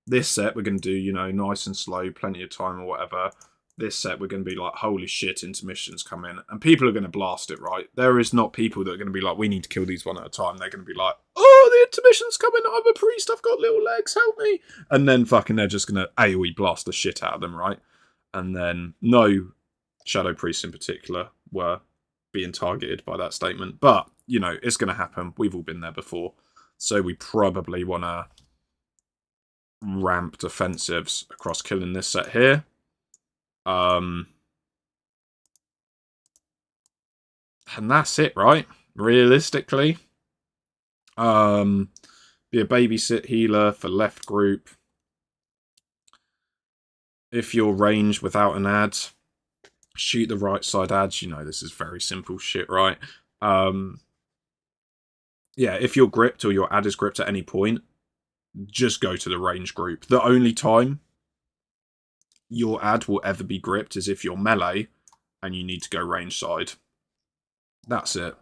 this set we're going to do, you know, nice and slow, plenty of time or whatever. This set we're going to be like, holy shit, intermissions come in, and people are going to blast it, right? There is not people that are going to be like, we need to kill these one at a time. They're going to be like, oh, the intermission's coming, I'm a priest, I've got little legs, help me. And then fucking they're just going to AoE blast the shit out of them, right? And then no shadow priests in particular were being targeted by that statement. But, you know, it's going to happen. We've all been there before. So we probably want to ramp defensives across killing this set here. And that's it, right? Realistically. Be a babysit healer for left group. If you're ranged without an ad, shoot the right side ads. You know, this is very simple shit, right? Yeah, if you're gripped or your ad is gripped at any point, just go to the range group. The only time your ad will ever be gripped is if you're melee and you need to go range side. That's it.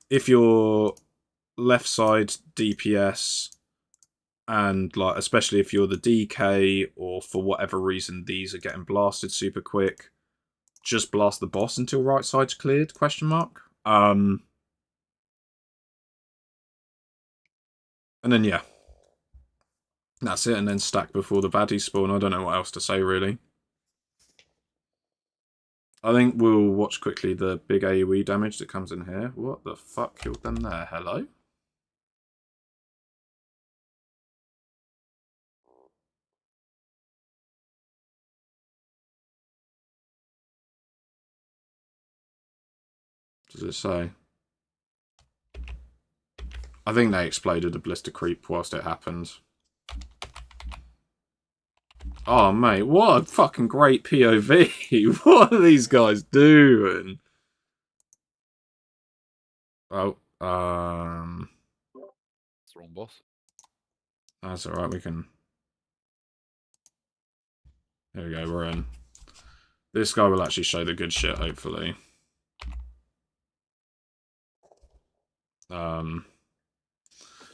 If you're left side DPS, and like especially if you're the DK or for whatever reason these are getting blasted super quick, just blast the boss until right side's cleared, question mark. And then yeah. That's it, and then stack before the baddies spawn. I don't know what else to say, really. I think we'll watch quickly the big AoE damage that comes in here. What the fuck killed them there? Hello? What does it say? I think they exploded a blister creep whilst it happened. Oh, mate, what a fucking great POV. What are these guys doing? Oh, It's the wrong boss. that's alright, we can... There we go, we're in. This guy will actually show the good shit, hopefully.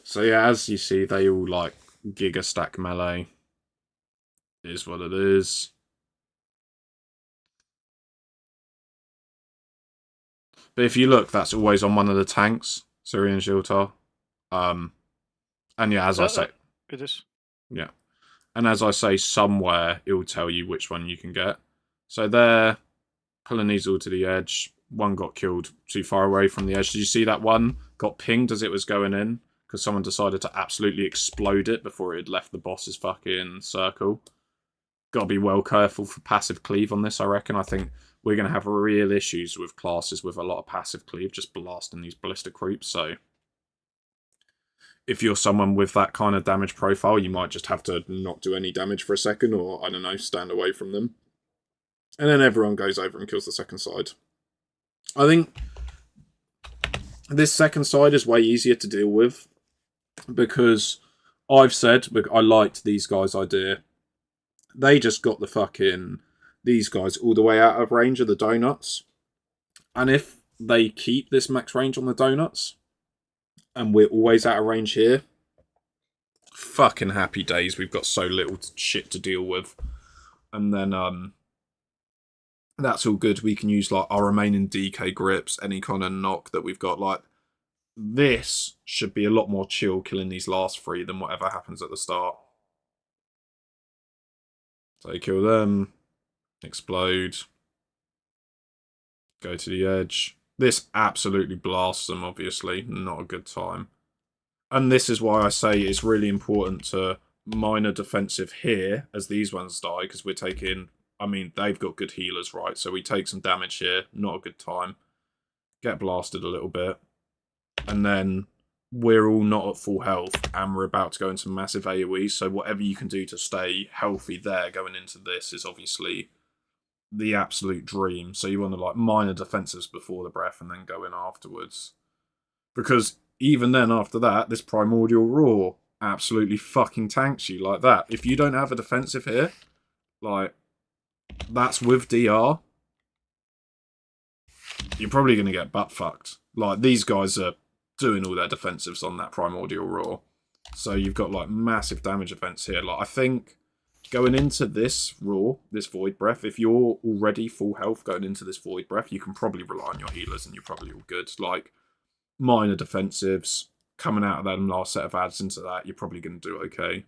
So yeah, as you see, they all like giga stack melee. Is what it is. But if you look, that's always on one of the tanks, Syrian Shiltar. And yeah, as I say, It is. yeah, and as I say, somewhere it will tell you which one you can get. So there, pulling these all to the edge. One got killed too far away from the edge. Did you see that one got pinged as it was going in? Because someone decided to absolutely explode it before it had left the boss's fucking circle. Got to be well careful for passive cleave on this, I reckon. I think we're going to have real issues with classes with a lot of passive cleave, just blasting these ballistic creeps. So if you're someone with that kind of damage profile, you might just have to not do any damage for a second, or, I don't know, stand away from them. And then everyone goes over and kills the second side. I think this second side is way easier to deal with, because I've said I liked these guys' idea. They just got the fucking... these guys all the way out of range of the donuts. And if they keep this max range on the donuts, and we're always out of range here, fucking happy days. We've got so little shit to deal with. And then, that's all good. We can use, like, our remaining DK grips, any kind of knock that we've got. Like, this should be a lot more chill killing these last three than whatever happens at the start. So you kill them, explode, go to the edge. This absolutely blasts them, obviously. Not a good time. And this is why I say it's really important to minor defensive here as these ones die, because we're taking... I mean, they've got good healers, right? So we take some damage here. Not a good time. Get blasted a little bit. And then we're all not at full health, and we're about to go into massive AoE, so whatever you can do to stay healthy there going into this is obviously the absolute dream. So you want to like minor defensives before the breath and then go in afterwards. Because even then, after that, this Primordial Roar absolutely fucking tanks you like that. If you don't have a defensive here, like, that's with DR, you're probably going to get butt fucked. Like, these guys are doing all their defensives on that Primordial Roar. So you've got, like, massive damage events here. Like, I think going into this Roar, this Void Breath, if you're already full health going into this Void Breath, you can probably rely on your healers and you're probably all good. Like, minor defensives, coming out of that last set of ads into that, you're probably going to do okay.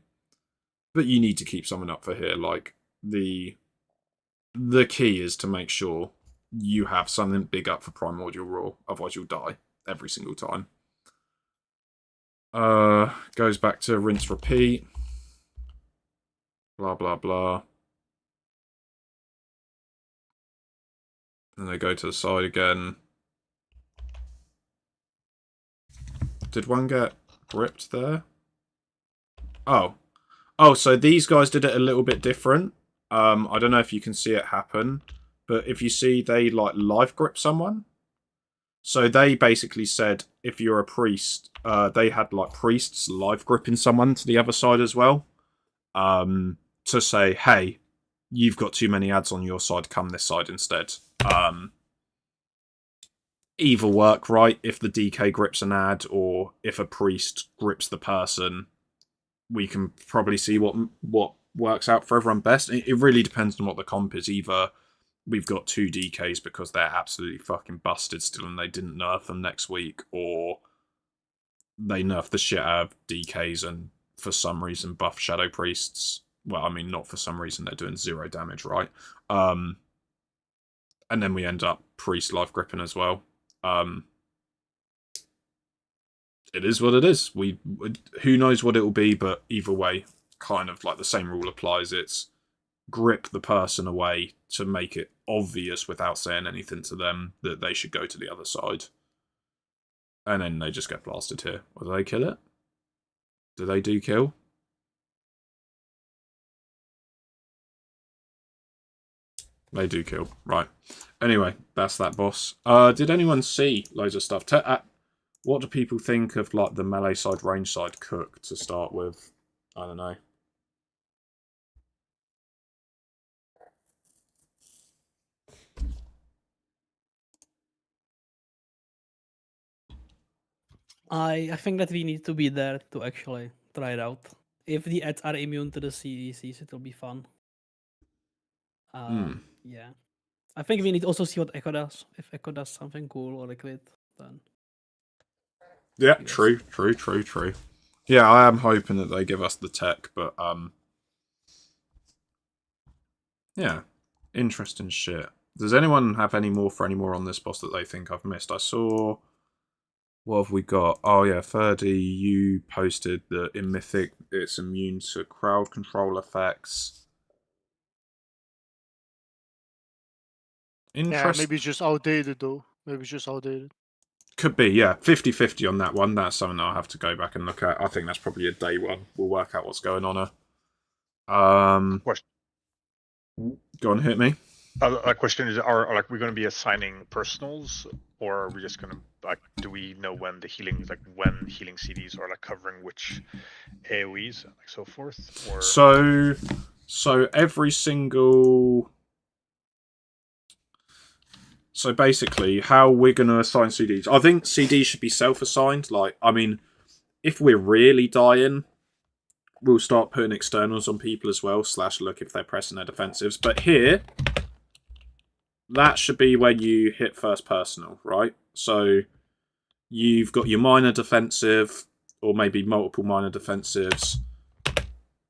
But you need to keep something up for here. Like, the key is to make sure you have something big up for Primordial Roar, otherwise you'll die every single time. Goes back to rinse repeat. Blah blah blah. And they go to the side again. Did one get gripped there? Oh. Oh, so these guys did it a little bit different. I don't know if you can see it happen, but if you see, they like life grip someone. So they basically said if you're a priest, they had like priests life gripping someone to the other side as well. To say, hey, you've got too many ads on your side, come this side instead. Either work, right? If the DK grips an ad, or if a priest grips the person, we can probably see what works out for everyone best. It really depends on what the comp is. Either we've got 2 DKs because they're absolutely fucking busted still and they didn't nerf them next week, or they nerf the shit out of DKs and for some reason buff Shadow Priests. Well, I mean, not for some reason, they're doing 0 damage, right? And then we end up Priest life gripping as well. It is what it is. Who knows what it will be, but either way, kind of like the same rule applies. It's grip the person away to make it obvious without saying anything to them that they should go to the other side. And then they just get blasted here. Will they kill it? Do they do kill? They do kill. Right. Anyway, that's that boss. Did anyone see loads of stuff? What do people think of like the melee side, range side cook to start with? I don't know. I think that we need to be there to actually try it out. If the ads are immune to the CDCs, it'll be fun. Yeah. I think we need to also see what Echo does. If Echo does something cool or liquid, then... Yeah, true. Yeah, I am hoping that they give us the tech, but yeah, interesting shit. Does anyone have any more on this boss that they think I've missed? I saw... What have we got? Oh yeah, Ferdy, you posted that in Mythic it's immune to crowd control effects. Yeah, maybe it's just outdated though. Maybe it's just outdated. Could be, yeah. 50-50 on that one. That's something I'll have to go back and look at. I think that's probably a day one. We'll work out what's going on here. Question. Go on, hit me. A question is: Are like we're going to be assigning personals, or are we just going to like? Do we know when the healing, like when healing CDs are like covering which AOEs, and like so forth? Or so every single. So basically, how we're going to assign CDs. I think CDs should be self-assigned. Like, I mean, if we're really dying, we'll start putting externals on people as well. / look if they're pressing their defensives. But here, that should be when you hit first personal, right? So you've got your minor defensive, or maybe multiple minor defensives.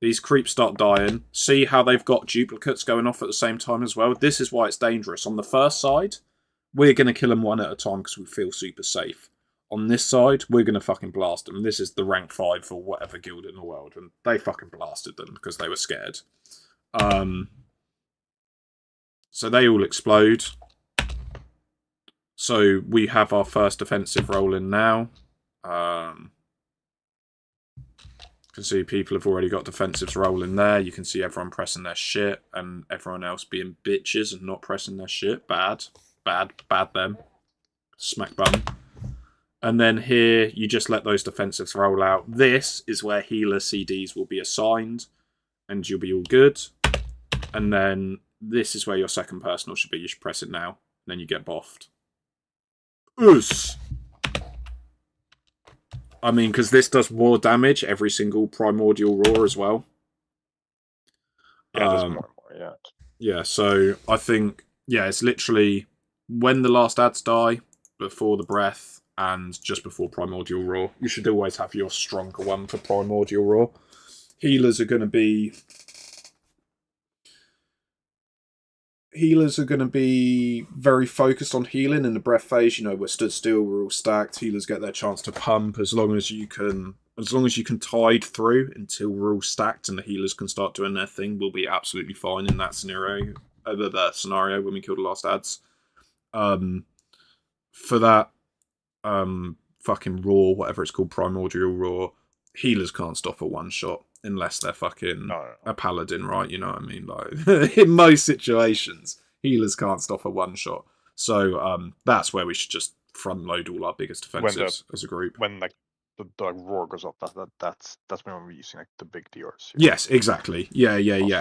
These creeps start dying. See how they've got duplicates going off at the same time as well? This is why it's dangerous. On the first side, we're going to kill them one at a time because we feel super safe. On this side, we're going to fucking blast them. This is the rank 5 for whatever guild in the world, and they fucking blasted them because they were scared. So they all explode. So we have our first defensive roll in now. Because can see people have already got defensives rolling there. You can see everyone pressing their shit and everyone else being bitches and not pressing their shit. Bad them. Smack bum. And then here, you just let those defensives roll out. This is where healer CDs will be assigned and you'll be all good. And then this is where your second personal should be. You should press it now. And then you get boffed. Oos! I mean, because this does more damage every single primordial roar as well. Yeah, there's more and more, yeah. Yeah, so I think, yeah, it's literally when the last ads die, before the breath, and just before primordial roar. You should always have your stronger one for primordial roar. Healers are going to be very focused on healing in the breath phase. You know, we're stood still, we're all stacked. Healers get their chance to pump as long as you can tide through until we're all stacked and the healers can start doing their thing. We'll be absolutely fine in that scenario. The scenario when we kill the last ads. For that fucking roar, whatever it's called, primordial roar, healers can't stop a one shot unless they're fucking a paladin, right? You know what I mean? Like in most situations, healers can't stop a one shot. So that's where we should just front load all our biggest defensives as a group. When like the roar goes up, that's when we're using like the big DRs. Yes, exactly. Yeah.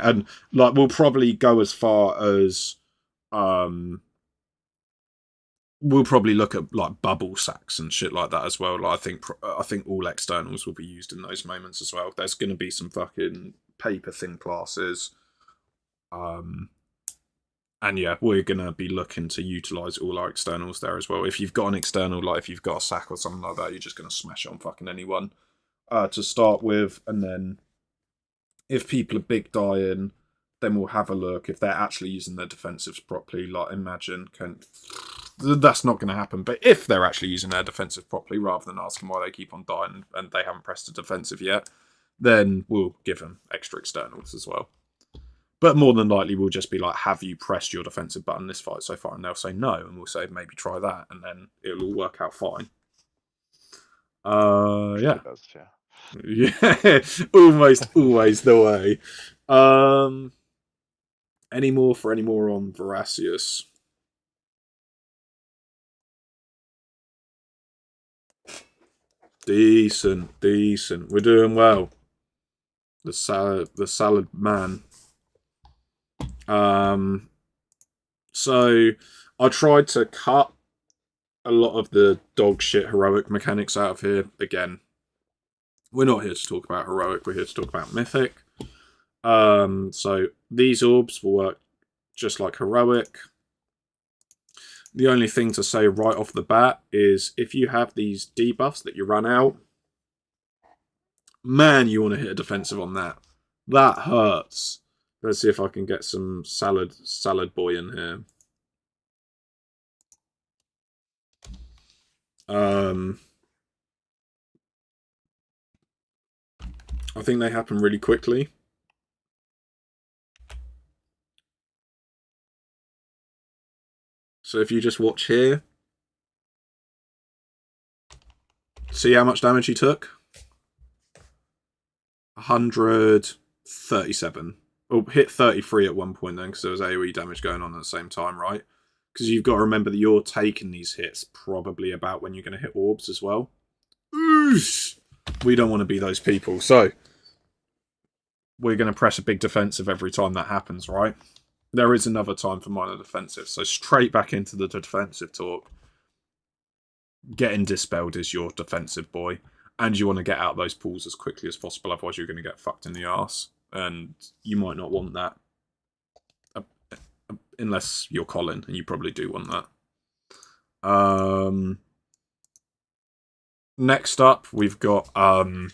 And like we'll probably go as far as we'll probably look at like bubble sacks and shit like that as well. Like, I think all externals will be used in those moments as well. There's going to be some fucking paper thin classes. And yeah, we're going to be looking to utilise all our externals there as well. If you've got an external, like if you've got a sack or something like that, you're just going to smash it on fucking anyone to start with. And then if people are big dying, then we'll have a look if they're actually using their defensives properly. Like, imagine, that's not going to happen. But if they're actually using their defensive properly, rather than asking why they keep on dying and they haven't pressed a defensive yet, then we'll give them extra externals as well. But more than likely, we'll just be like, have you pressed your defensive button this fight so far? And they'll say no, and we'll say, maybe try that, and then it'll all work out fine. Yeah. Yeah, almost always the way. Any more on Veracius? Decent. We're doing well. The salad man. So I tried to cut a lot of the dog shit heroic mechanics out of here. Again, we're not here to talk about heroic, we're here to talk about mythic. So these orbs will work just like heroic. The only thing to say right off the bat is if you have these debuffs that you run out, man, you want to hit a defensive on that. That hurts. Let's see if I can get some salad boy in here. I think they happen really quickly. So if you just watch here, see how much damage he took? 137. Oh, hit 33 at one point then, because there was AoE damage going on at the same time, right? Because you've got to remember that you're taking these hits probably about when you're going to hit orbs as well. Oosh! We don't want to be those people. So, we're going to press a big defensive every time that happens, right? There is another time for minor defensive. So, straight back into the defensive talk. Getting dispelled is your defensive boy. And you want to get out those pools as quickly as possible, otherwise you're going to get fucked in the arse. And you might not want that. Unless you're Colin, and you probably do want that. Next up, we've got... oh,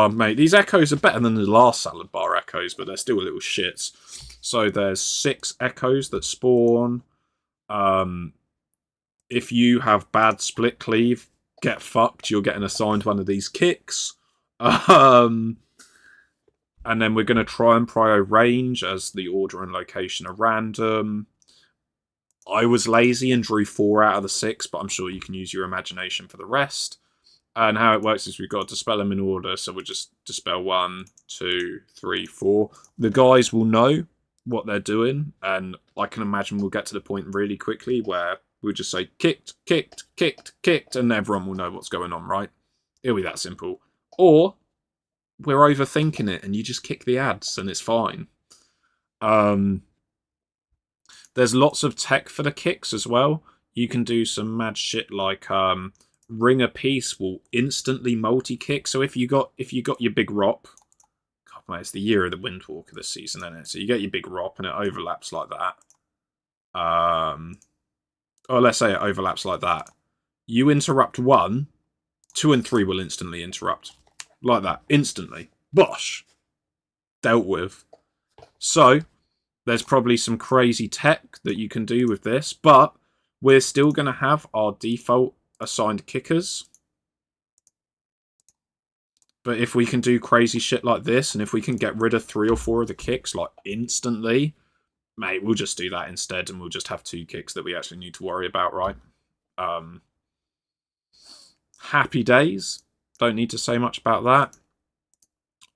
mate, these echoes are better than the last salad bar echoes, but they're still little shits. So there's 6 echoes that spawn. If you have bad split cleave, get fucked. You're getting assigned one of these kicks. And then we're going to try and prio range as the order and location are random. I was lazy and drew 4 out of the 6, but I'm sure you can use your imagination for the rest. And how it works is we've got to dispel them in order. So we'll just dispel 1, 2, 3, 4. The guys will know what they're doing. And I can imagine we'll get to the point really quickly where we'll just say kicked, kicked, kicked, kicked. And everyone will know what's going on, right? It'll be that simple. Or we're overthinking it and you just kick the ads and it's fine. There's lots of tech for the kicks as well. You can do some mad shit like ring a piece will instantly multi-kick. So if you got your big ROP, God mate, it's the year of the Windwalker this season, isn't it? So you get your big ROP and it overlaps like that. Or let's say it overlaps like that. You interrupt 1, 2 and 3 will instantly interrupt. Like that. Instantly. Bosh! Dealt with. So, there's probably some crazy tech that you can do with this, but we're still going to have our default assigned kickers. But if we can do crazy shit like this, and if we can get rid of 3 or 4 of the kicks, like, instantly, mate, we'll just do that instead, and we'll just have 2 kicks that we actually need to worry about, right? Happy days. Don't need to say much about that.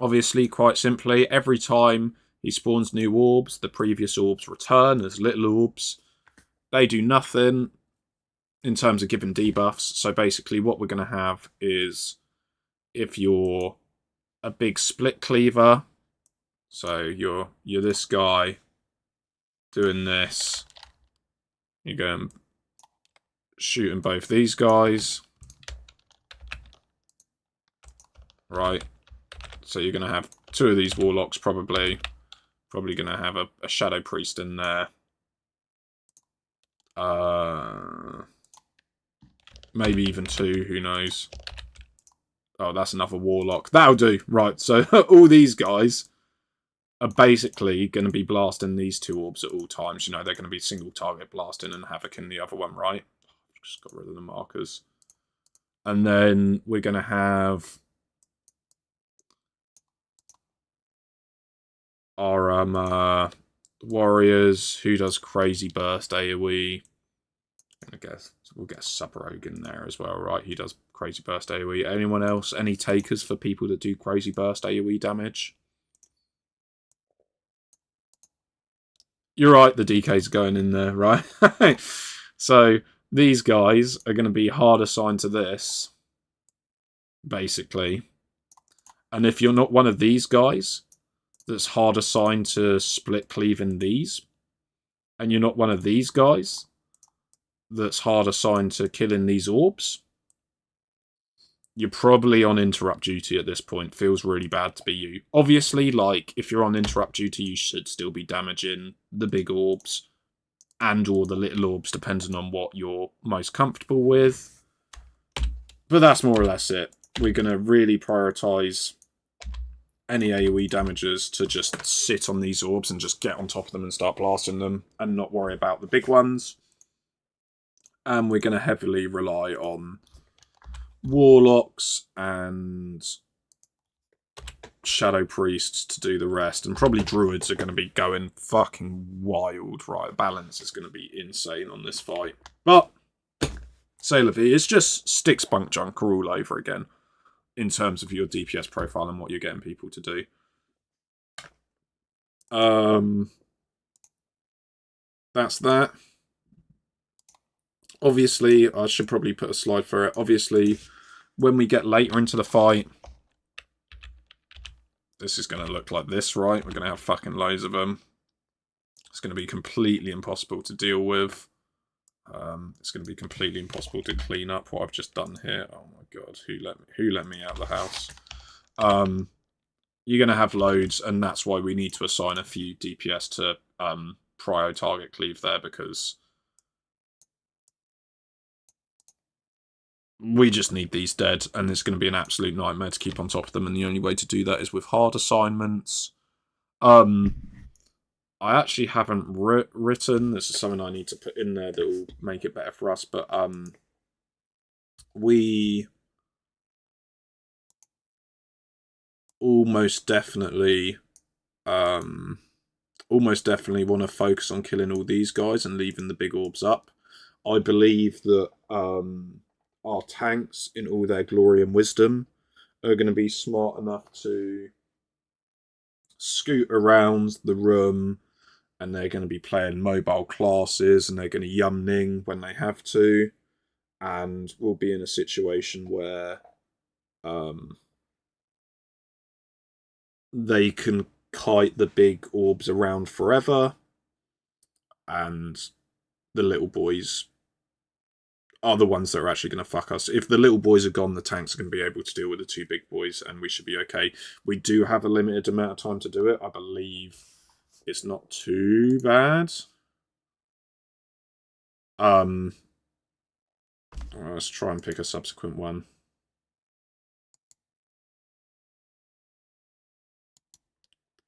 Obviously, quite simply, every time he spawns new orbs, the previous orbs return as little orbs. They do nothing in terms of giving debuffs. So basically what we're going to have is, if you're a big split cleaver, so you're this guy doing this, you're going shooting both these guys, right? So you're going to have 2 of these warlocks probably going to have a shadow priest in there. Maybe even 2, who knows. Oh, that's another warlock. That'll do. Right, so all these guys are basically going to be blasting these 2 orbs at all times. You know, they're going to be single target blasting and havoc in the other one, right? Just got rid of the markers. And then we're going to have our warriors who does crazy burst AoE. I guess we'll get Subarogue in there as well, right? He does crazy burst AoE. Anyone else? Any takers for people that do crazy burst AoE damage? You're right, the DK's going in there, right? So these guys are going to be hard assigned to this, basically. And if you're not one of these guys that's hard assigned to split cleaving these, and you're not one of these guys that's hard assigned to killing these orbs, you're probably on interrupt duty at this point. Feels really bad to be you. Obviously, like, if you're on interrupt duty, you should still be damaging the big orbs and or the little orbs, depending on what you're most comfortable with. But that's more or less it. We're going to really prioritise any AoE damagers to just sit on these orbs and just get on top of them and start blasting them and not worry about the big ones. And we're going to heavily rely on warlocks and shadow priests to do the rest. And probably druids are going to be going fucking wild, right? Balance is going to be insane on this fight. But, say la vie, it's just stick spunk junker all over again in terms of your DPS profile and what you're getting people to do. That's that. Obviously, I should probably put a slide for it. Obviously, when we get later into the fight, this is going to look like this, right? We're going to have fucking loads of them. It's going to be completely impossible to deal with. It's going to be completely impossible to clean up what I've just done here. Oh my god, who let me out of the house? You're going to have loads, and that's why we need to assign a few DPS to prio target cleave there, because we just need these dead, and it's going to be an absolute nightmare to keep on top of them, and the only way to do that is with hard assignments. I actually haven't written, this is something I need to put in there that will make it better for us, but we almost definitely want to focus on killing all these guys and leaving the big orbs up. I believe that our tanks, in all their glory and wisdom, are going to be smart enough to scoot around the room, and they're going to be playing mobile classes, and they're going to yum ning when they have to, and we'll be in a situation where they can kite the big orbs around forever, and the little boys are the ones that are actually going to fuck us. If the little boys are gone, the tanks are going to be able to deal with the two big boys, and we should be okay. We do have a limited amount of time to do it. I believe it's not too bad. Let's try and pick a subsequent one.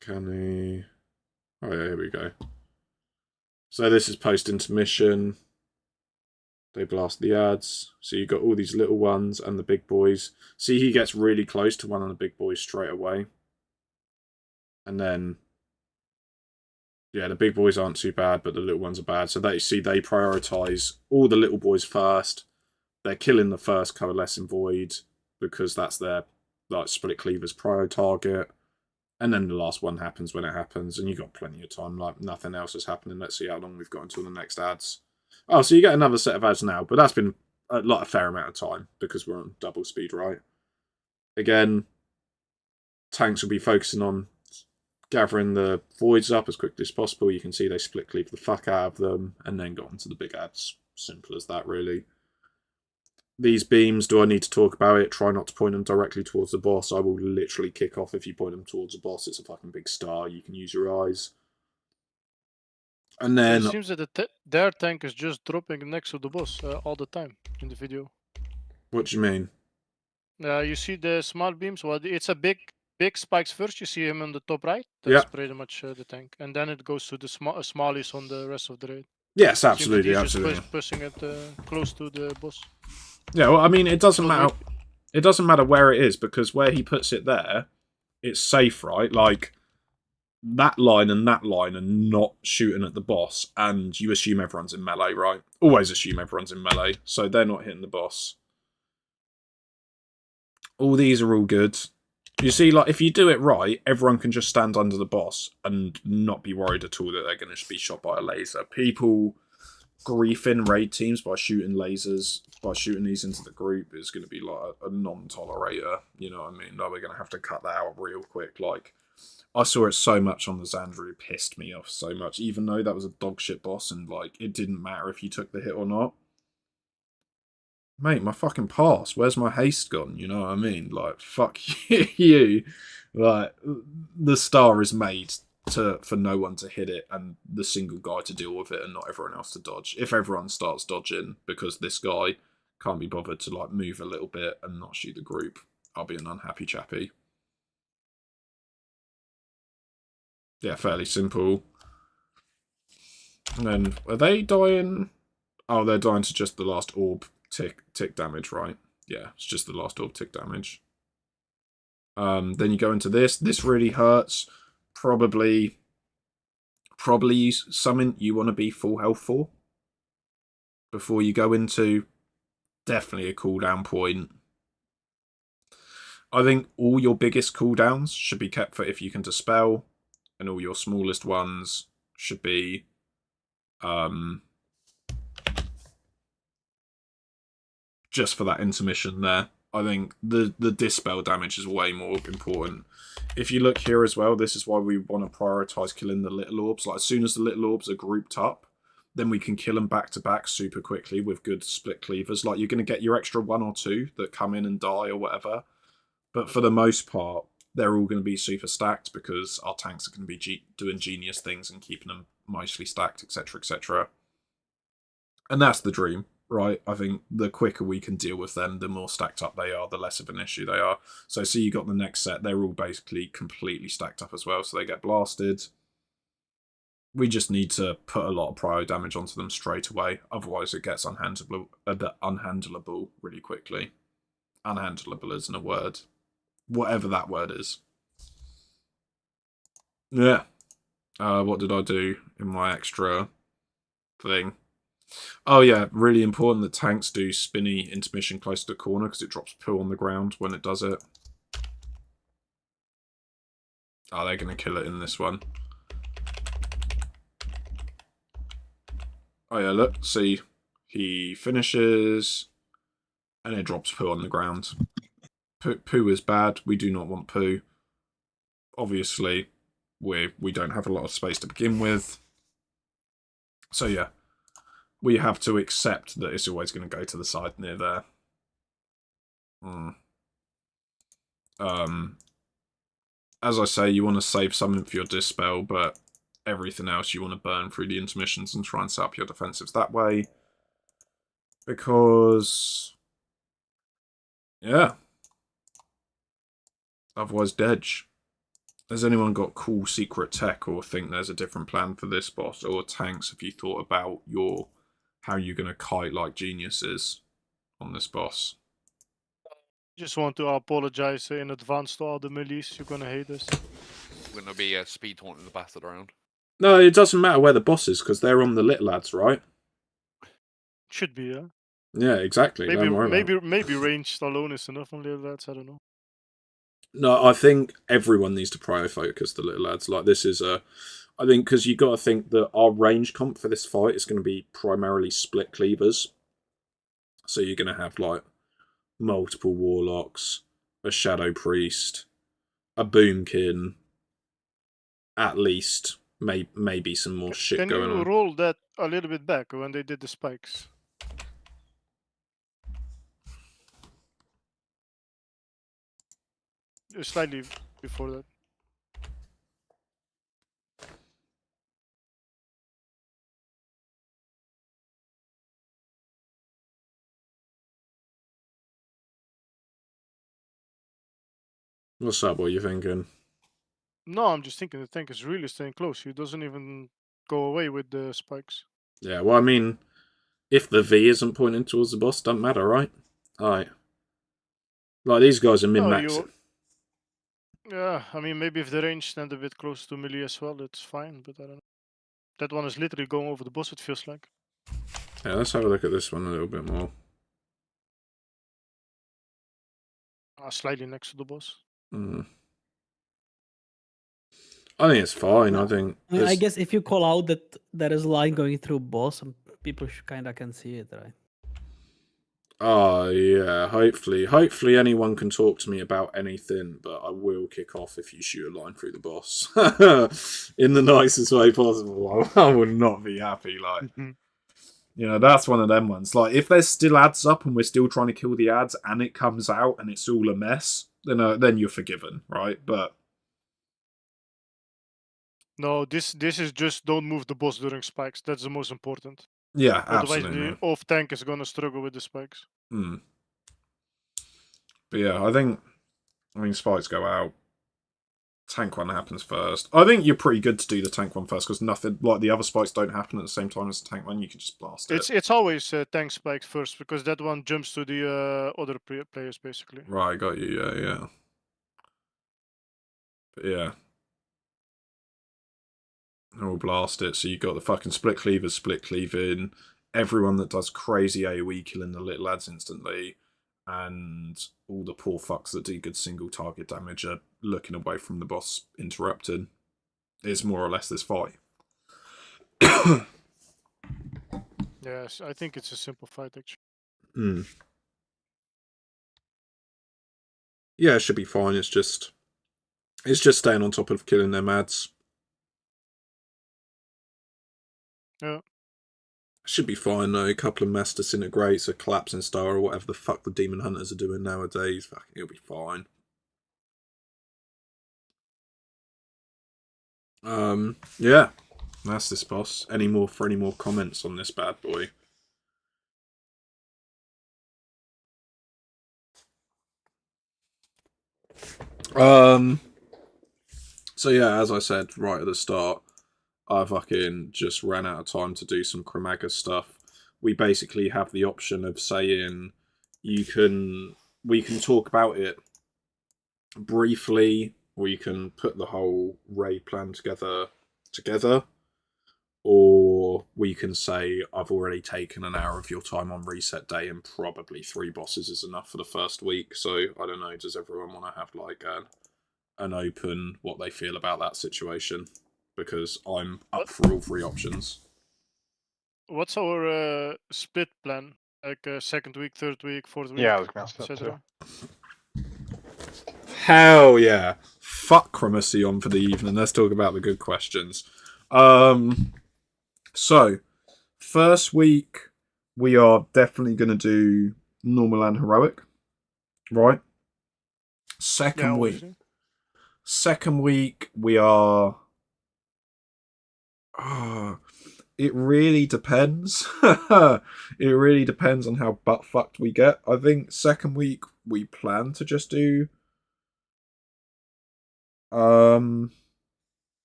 Can he... Oh yeah, here we go. So this is post-intermission. They blast the ads. So you've got all these little ones and the big boys. See, he gets really close to one of the big boys straight away. And then... Yeah, the big boys aren't too bad, but the little ones are bad. So they prioritise all the little boys first. They're killing the first coalescing void because that's their split cleaver's prior target. And then the last one happens when it happens, and you've got plenty of time. Like, nothing else is happening. Let's see how long we've got until the next ads. Oh, so you get another set of ads now, but that's been a fair amount of time because we're on double speed, right? Again, tanks will be focusing on gathering the voids up as quickly as possible. You can see they split cleave the fuck out of them, and then got onto the big ads. Simple as that, really. These beams, do I need to talk about it? Try not to point them directly towards the boss. I will literally kick off if you point them towards the boss. It's a fucking big star. You can use your eyes. And then... It seems that their tank is just dropping next to the boss all the time in the video. What do you mean? You see the small beams? Well, it's a big spikes first. You see him on the top right. That's pretty much the tank. And then it goes to the smallies on the rest of the raid. Yes, absolutely, he's absolutely. Just pushing it close to the boss. Yeah, well, I mean, it doesn't matter. It doesn't matter where it is, because where he puts it there, it's safe, right? Like, that line and that line are not shooting at the boss, and you assume everyone's in melee, right? Always assume everyone's in melee, so they're not hitting the boss. All these are all good. You see, like, if you do it right, everyone can just stand under the boss and not be worried at all that they're going to be shot by a laser. People griefing raid teams by shooting lasers, by shooting these into the group, is going to be like a non-tolerator. You know what I mean? Like, we're going to have to cut that out real quick. Like, I saw it so much on the Xandru, it pissed me off so much, even though that was a dogshit boss and, like, it didn't matter if you took the hit or not. Mate, my fucking pass, where's my haste gone? You know what I mean? Like, fuck you. Like, the star is made for no one to hit it and the single guy to deal with it and not everyone else to dodge. If everyone starts dodging because this guy can't be bothered to, like, move a little bit and not shoot the group, I'll be an unhappy chappy. Yeah, fairly simple. And then, are they dying? Oh, they're dying to just the last orb tick damage, right? Yeah, it's just the last orb tick damage. Then you go into this. This really hurts. Probably something you want to be full health for before you go into. Definitely a cooldown point. I think all your biggest cooldowns should be kept for if you can dispel, and all your smallest ones should be just for that intermission there. I think the dispel damage is way more important. If you look here as well, this is why we want to prioritise killing the little orbs. Like, as soon as the little orbs are grouped up, then we can kill them back to back super quickly with good split cleavers. Like, you're going to get your extra 1 or 2 that come in and die or whatever. But for the most part, they're all going to be super stacked because our tanks are going to be doing genius things and keeping them mostly stacked, etc., etc. And that's the dream, right? I think the quicker we can deal with them, the more stacked up they are, the less of an issue they are. So see, you got the next set. They're all basically completely stacked up as well, so they get blasted. We just need to put a lot of prio damage onto them straight away. Otherwise, it gets unhandleable really quickly. Unhandleable isn't a word. Whatever that word is. Yeah. What did I do in my extra thing? Oh yeah, really important that tanks do spinny intermission close to the corner because it drops poo on the ground when it does it. Oh, they're going to kill it in this one. Oh yeah, look, see, he finishes, and it drops poo on the ground. Poo is bad. We do not want poo. Obviously, we don't have a lot of space to begin with. So yeah, we have to accept that it's always going to go to the side near there. As I say, you want to save something for your dispel, but everything else you want to burn through the intermissions and try and set up your defensives that way. Because, yeah. Otherwise, Dedge. Has anyone got cool secret tech or think there's a different plan for this boss? Or tanks, have you thought about how you're going to kite like geniuses on this boss? Just want to apologize in advance to all the millies. You're gonna hate this. We're gonna be speed taunting the bastard around. No, it doesn't matter where the boss is, because they're on the lit lads, right? Should be, yeah. Yeah, exactly. Maybe ranged alone is enough on little lads. I don't know. No, I think everyone needs to prio focus the little lads. Like, this is I think, because you got to think that our range comp for this fight is going to be primarily split cleavers. So you're going to have, like, multiple warlocks, a shadow priest, a boomkin, at least, maybe some more shit Can going you on. roll that a little bit back when they did the spikes? Slightly before that. What's up? What are you thinking? No, I'm just thinking the tank is really staying close. He doesn't even go away with the spikes. Yeah, well, I mean, if the V isn't pointing towards the boss, doesn't matter, right? Alright. Like, these guys are min-maxing. Yeah, I mean, maybe if the range stand a bit close to melee as well, it's fine, but I don't know. That one is literally going over the boss, it feels like. Yeah, let's have a look at this one a little bit more. Slightly next to the boss. I think it's fine. No, I think. I mean, I guess if you call out that there is a line going through boss, some people kind of can see it, right? Oh yeah. Hopefully anyone can talk to me about anything, but I will kick off if you shoot a line through the boss in the nicest way possible. I would not be happy. Like, you know, that's one of them ones. Like, if there's still ads up and we're still trying to kill the ads, and it comes out and it's all a mess, then you're forgiven, right? But no, this is just don't move the boss during spikes. That's the most important. yeah, Otherwise, absolutely. the off tank is gonna struggle with the spikes. But yeah, I think spikes go out. Tank one happens first. I think you're pretty good to do the tank one first because nothing like the other spikes don't happen at the same time as the tank one. You can just blast it. It's always tank spikes first because that one jumps to the other players basically. Right, got you. Yeah. But yeah. We'll blast it. So you got the fucking split cleavers, split cleaving, everyone that does crazy AoE killing the little lads instantly, and all the poor fucks that do good single target damage are looking away from the boss interrupted. Is more or less this fight. Yes, I think it's a simple fight actually. Yeah, it should be fine. It's just staying on top of killing their mads. Yeah. Should be fine though. A couple of mass disintegrates, a collapsing star, or whatever the fuck the demon hunters are doing nowadays. Fucking, it'll be fine. Yeah, that's this boss. Any more comments on this bad boy? So yeah, as I said right at the start, I fucking just ran out of time to do some Chromaga stuff. We basically have the option of saying we can talk about it briefly, or you can put the whole raid plan together, or Or we can say, I've already taken an hour of your time on reset day, and probably 3 bosses is enough for the first week. So I don't know, does everyone want to have like an open what they feel about that situation? Because I'm up for all 3 options. What's our split plan? Like second week, third week, fourth week, Yeah, I was gonna ask that too. etc. Hell yeah. Fuck Chromacy on for the evening. Let's talk about the good questions. So, first week, we are definitely going to do normal and heroic. Right? Second week. obviously. Second week, we are... it really depends. It really depends on how butt-fucked we get. I think second week, we plan to just do...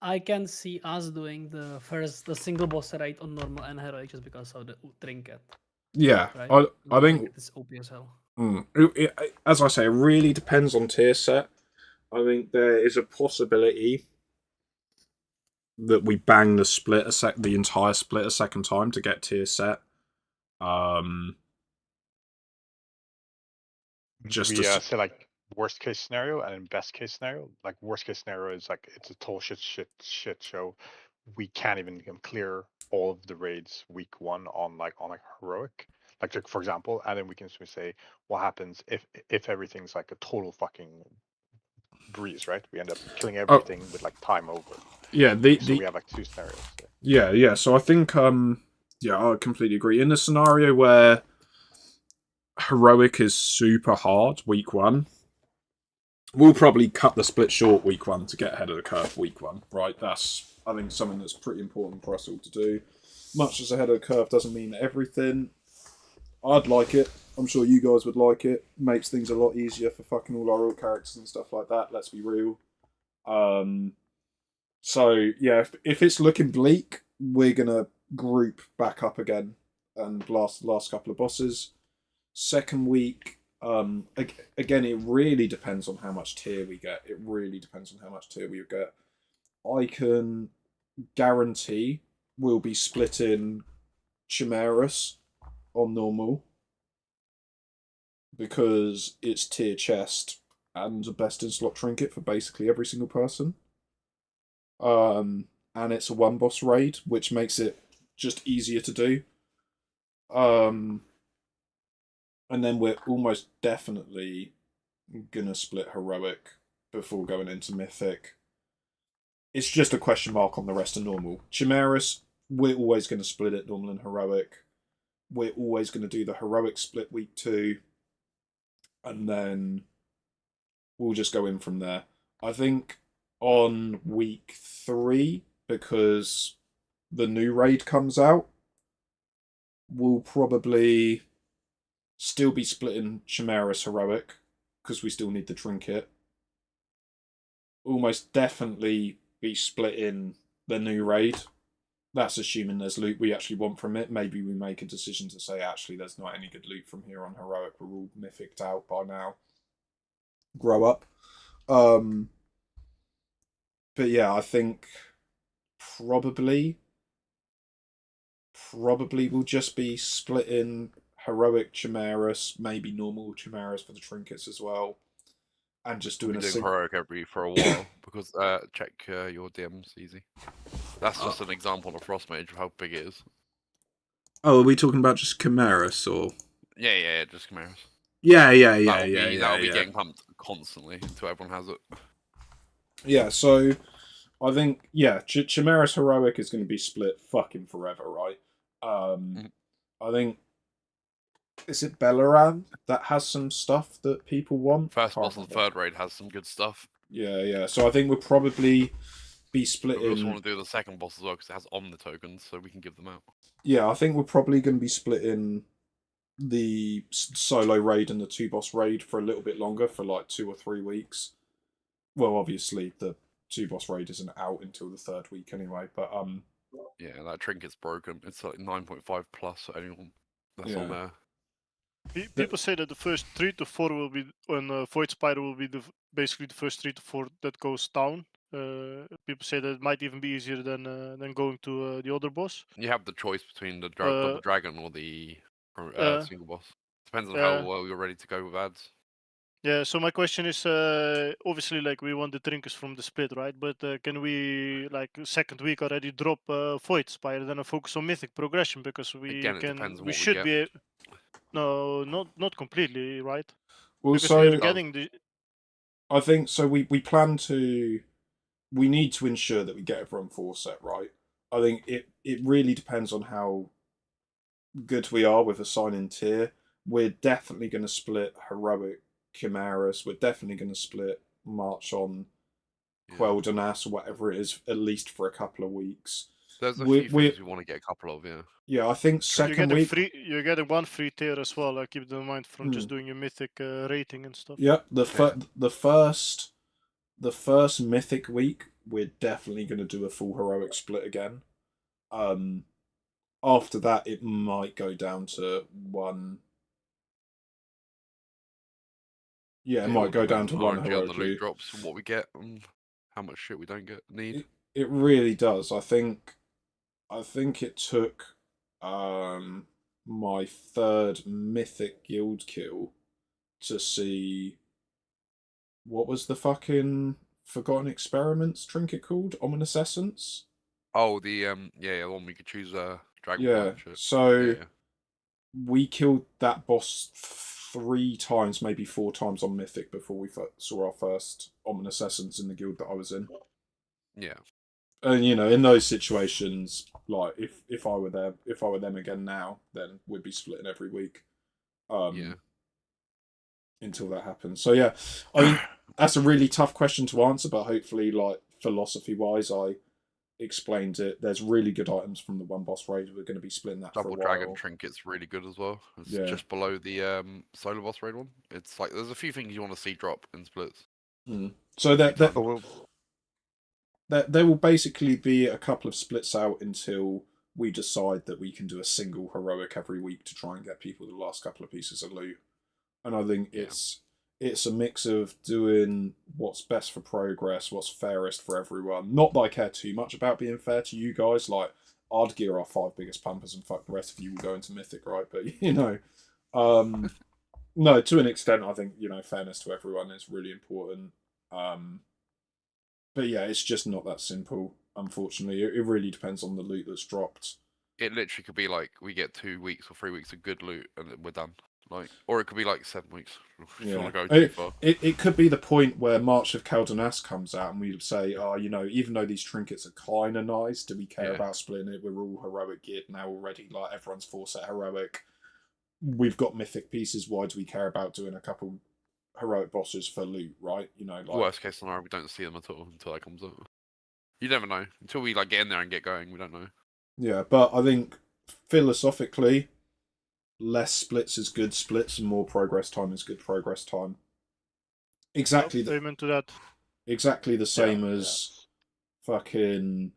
I can see us doing the single boss raid on normal and heroic just because of the trinket. Yeah, Right? I think it's OP as hell. as I say, it really depends on tier set. I think there is a possibility that we bang the entire split a second time to get tier set. Just we to say like worst case scenario and then best case scenario. Like worst case scenario is like it's a total shit show. We can't even clear all of the raids week 1 on like heroic. Like for example, and then we can say what happens if everything's like a total fucking breeze, right? We end up killing everything with like time over. Yeah, so we have like 2 scenarios. Yeah. So I think I completely agree. In the scenario where heroic is super hard week 1, we'll probably cut the split short week 1 to get ahead of the curve week 1, right? That's, I think, something that's pretty important for us all to do. Much as ahead of the curve doesn't mean everything. I'd like it. I'm sure you guys would like it. Makes things a lot easier for fucking all our alt characters and stuff like that. Let's be real. So yeah, if it's looking bleak, we're gonna group back up again and last couple of bosses. Second week, again, it really depends on how much tier we get. It really depends on how much tier we get. I can guarantee we'll be splitting Chimeras on normal because it's tier chest and a best in slot trinket for basically every single person. And it's a 1 boss raid, which makes it just easier to do. And then we're almost definitely gonna split heroic before going into mythic. It's just a question mark on the rest of normal. Chimeras, we're always going to split it normal and heroic. We're always going to do the heroic split week 2. And then we'll just go in from there. I think on week 3, because the new raid comes out, we'll probably still be splitting Chimeras heroic, because we still need the trinket. Almost definitely be splitting the new raid. That's assuming there's loot we actually want from it. Maybe we make a decision to say, actually, there's not any good loot from here on heroic. We're all mythic'd out by now. Grow up. But yeah, I think probably we'll just be splitting heroic Chimeras, maybe normal Chimeras for the trinkets as well, and just doing We'll be doing heroic for a while because check your DMs easy. That's just an example of Frost Mage of how big it is. Oh, are we talking about just Chimeras or? Yeah, just Chimeras. Yeah. That'll be getting pumped constantly until everyone has it. Yeah, so I think Chimeras heroic is going to be split fucking forever, right? I think is it Bellaran that has some stuff that people want? First boss and third raid has some good stuff. Yeah. So I think we'll probably be splitting. But we also want to do the second boss as well because it has Omni tokens, so we can give them out. Yeah, I think we're probably going to be splitting the solo raid and the 2 boss raid for a little bit longer, for like 2 or 3 weeks. Well, obviously the 2 boss raid isn't out until the 3rd week anyway, but yeah, that trinket's broken. It's like 9.5 plus for anyone that's on there. People say that the first 3 to 4 will be on Void Spider will be basically the first 3 to 4 that goes down, People say that it might even be easier than going to the other boss. You have the choice between the Uh, double dragon or the single boss. Depends on yeah. how well you're ready to go with ads. Yeah, so my question is, obviously, like, we want the trinkets from the split, right? But can we, like, second week already drop Void Spire, then focus on Mythic progression? Because Again, it depends on we what we should get. be, no, not completely, right? Well, Because so we're getting the, I think so. We plan to. We need to ensure that we get everyone 4 set right. I think it really depends on how good we are with assigning tier. We're definitely going to split heroic chimeras. We're definitely going to split march on Quel'Danas or whatever it is, at least for a couple of weeks. There's a few things we want to get a couple of, yeah. Yeah, I think second week. You're getting one free tier as well. Keep that in mind from just doing your mythic rating and stuff. Yeah, the first mythic week, we're definitely going to do a full heroic split again. After that, it might go down to one. Yeah, it might go down to one RNG heroic on the loot drops and what we get and how much shit we don't need. It really does. I think it took my third mythic guild kill to see what was the fucking Forgotten Experiments trinket called? Ominous Essence? Oh, the the one we could choose dragon. Yeah. So we killed that boss 3 times, maybe 4 times on Mythic before we saw our first Ominous Essence in the guild that I was in. Yeah. And in those situations, like if I were there, if I were them again now, then we'd be splitting every week. Until that happens. So yeah, I mean that's a really tough question to answer, but hopefully, like philosophy-wise, I explained it. There's really good items from the one boss raid. We're going to be splitting that Double for a while. dragon trinket's really good as well. It's Yeah. just below the solo boss raid one. It's like there's a few things you want to see drop in splits. So there will basically be a couple of splits out until we decide that we can do a single heroic every week to try and get people the last couple of pieces of loot. And I think it's a mix of doing what's best for progress, what's fairest for everyone. Not that I care too much about being fair to you guys. Like, I'd gear our 5 biggest pumpers and fuck the rest of you will go into Mythic, right? But, no, to an extent, I think, fairness to everyone is really important. But yeah, it's just not that simple, unfortunately. It really depends on the loot that's dropped. It literally could be like we get 2 weeks or 3 weeks of good loot and we're done. Or it could be like 7 weeks if you want to go too far. It could be the point where March of Quel'Danas comes out and we would say, even though these trinkets are kind of nice, do we care about splitting it? We're all heroic geared now already. Like, everyone's 4 set heroic. We've got mythic pieces. Why do we care about doing a couple heroic bosses for loot, right? Worst case scenario, we don't see them at all until that comes up. You never know. Until we get in there and get going, we don't know. Yeah, but I think philosophically, less splits is good splits and more progress time is good progress time. Exactly. Amen to that. Exactly the same as fucking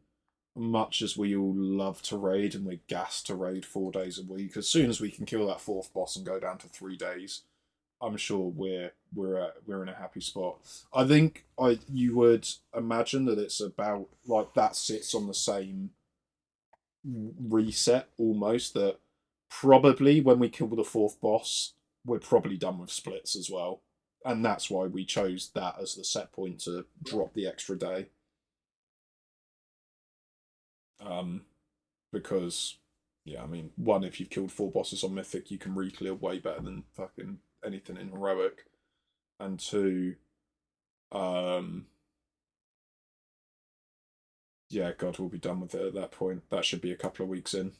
much as we all love to raid and we're gassed to raid 4 days a week. As soon as we can kill that 4th boss and go down to 3 days, I'm sure we're in a happy spot. I think you would imagine that it's about like that sits on the same reset almost, that probably when we kill the 4th boss, we're probably done with splits as well. And that's why we chose that as the set point to drop the extra day. Because, one, if you've killed 4 bosses on Mythic, you can re-clear way better than fucking anything in Heroic. And 2, yeah, God, we'll be done with it at that point. That should be a couple of weeks in.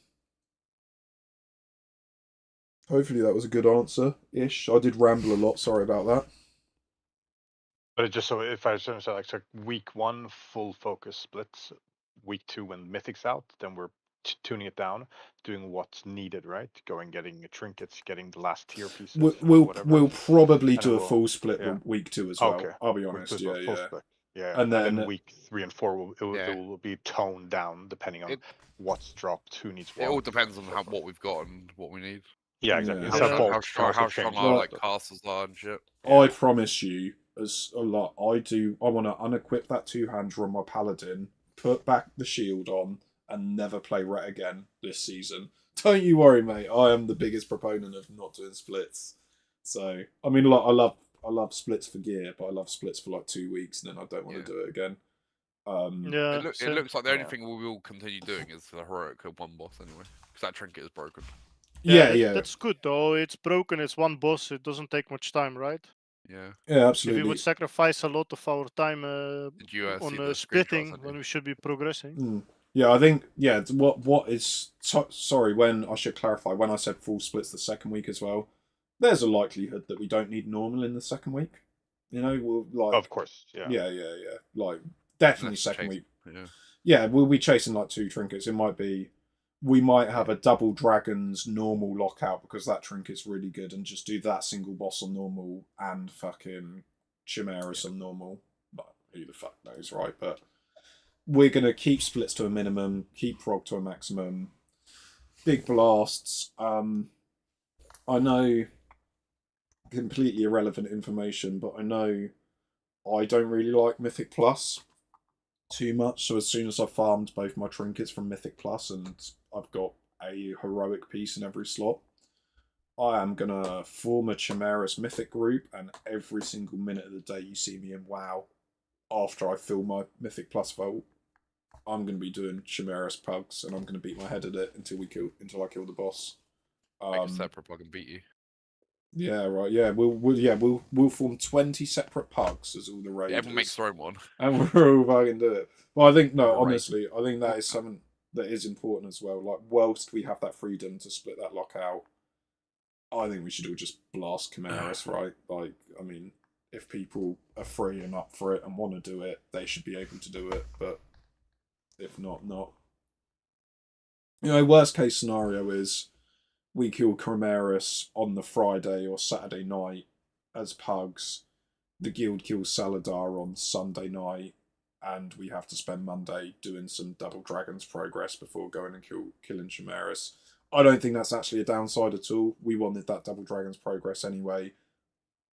Hopefully that was a good answer-ish. I did ramble a lot, sorry about that. But just so if I understand, so week 1 full focus splits, week 2 when Mythic's out, then we're tuning it down, doing what's needed, right? Getting trinkets, getting the last tier pieces. We'll probably do a full split week 2 as well. Okay. I'll be honest, yeah. And then week 3 and 4 it will be toned down depending on what's dropped, who needs what. It all depends on what we've got and what we need. Yeah, exactly. How strong our castles are and shit. I promise you, as a lot. I want to unequip that two-hander on my paladin, put back the shield on, and never play ret again this season. Don't you worry, mate. I am the biggest proponent of not doing splits. So I mean, like, I love splits for gear, but I love splits for like 2 weeks, and then I don't want to do it again. Yeah, It looks like the only Yeah. thing we will continue doing is the heroic of one boss anyway, because that trinket is broken. That's good though. It's broken. It's one boss. It doesn't take much time, right? Yeah. Yeah, If absolutely. we would sacrifice a lot of our time Did you see on the screenshots, splitting didn't when you? we should be progressing. Yeah, I think what is sorry, when I should clarify, when I said full splits the second week as well, there's a likelihood that we don't need normal in the second week. You know, we'll like Of course, yeah. yeah. Like definitely Unless second chase- week. Yeah. Yeah, we'll be chasing like 2 trinkets. It might be we might have a double dragons normal lockout because that trinket's really good, and just do that single boss on normal and fucking Chimeras on normal. But who the fuck knows, right? But we're gonna keep splits to a minimum, keep prog to a maximum. Big blasts. I know completely irrelevant information, but I know I don't really like Mythic Plus too much. So as soon as I farmed both my trinkets from Mythic Plus and I've got a heroic piece in every slot, I am gonna form a Chimeras Mythic group, and every single minute of the day you see me in WoW, after I fill my Mythic Plus vault, I'm gonna be doing Chimeras pugs, and I'm gonna beat my head at it until I kill the boss. Make a separate plug and beat you. Yeah, right. Yeah, we'll form 20 separate pugs as all the raiders. Yeah, everyone makes their own one. And we're all fucking do it. Well, I think Right. honestly, I think that is something that is important as well. Like, whilst we have that freedom to split that lockout, I think we should all just blast Chimeras, right? Like, I mean, if people are free and up for it and want to do it, they should be able to do it. But if not, not. You know, worst case scenario is we kill Chimeras on the Friday or Saturday night as pugs. The guild kills Saladar on Sunday night, and we have to spend Monday doing some Double Dragons progress before going and killing Chimeras. I don't think that's actually a downside at all. We wanted that Double Dragons progress anyway.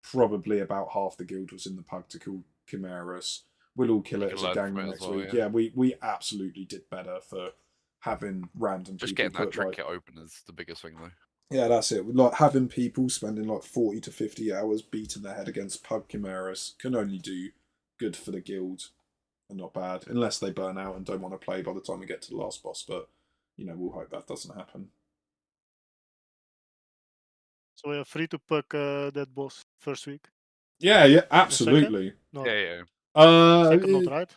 Probably about half the guild was in the pug to kill Chimeras. We'll all kill it as a gang next week. Yeah, we absolutely did better for having random Just people getting that put, trinket open is the biggest thing, though. Yeah, that's it. Like, having people spending like 40 to 50 hours beating their head against pug Chimeras can only do good for the guild and not bad, unless they burn out and don't want to play by the time we get to the last boss. But, you know, we'll hope that doesn't happen. So we are free to puck that boss first week. Yeah, absolutely. No, Yeah. second not right.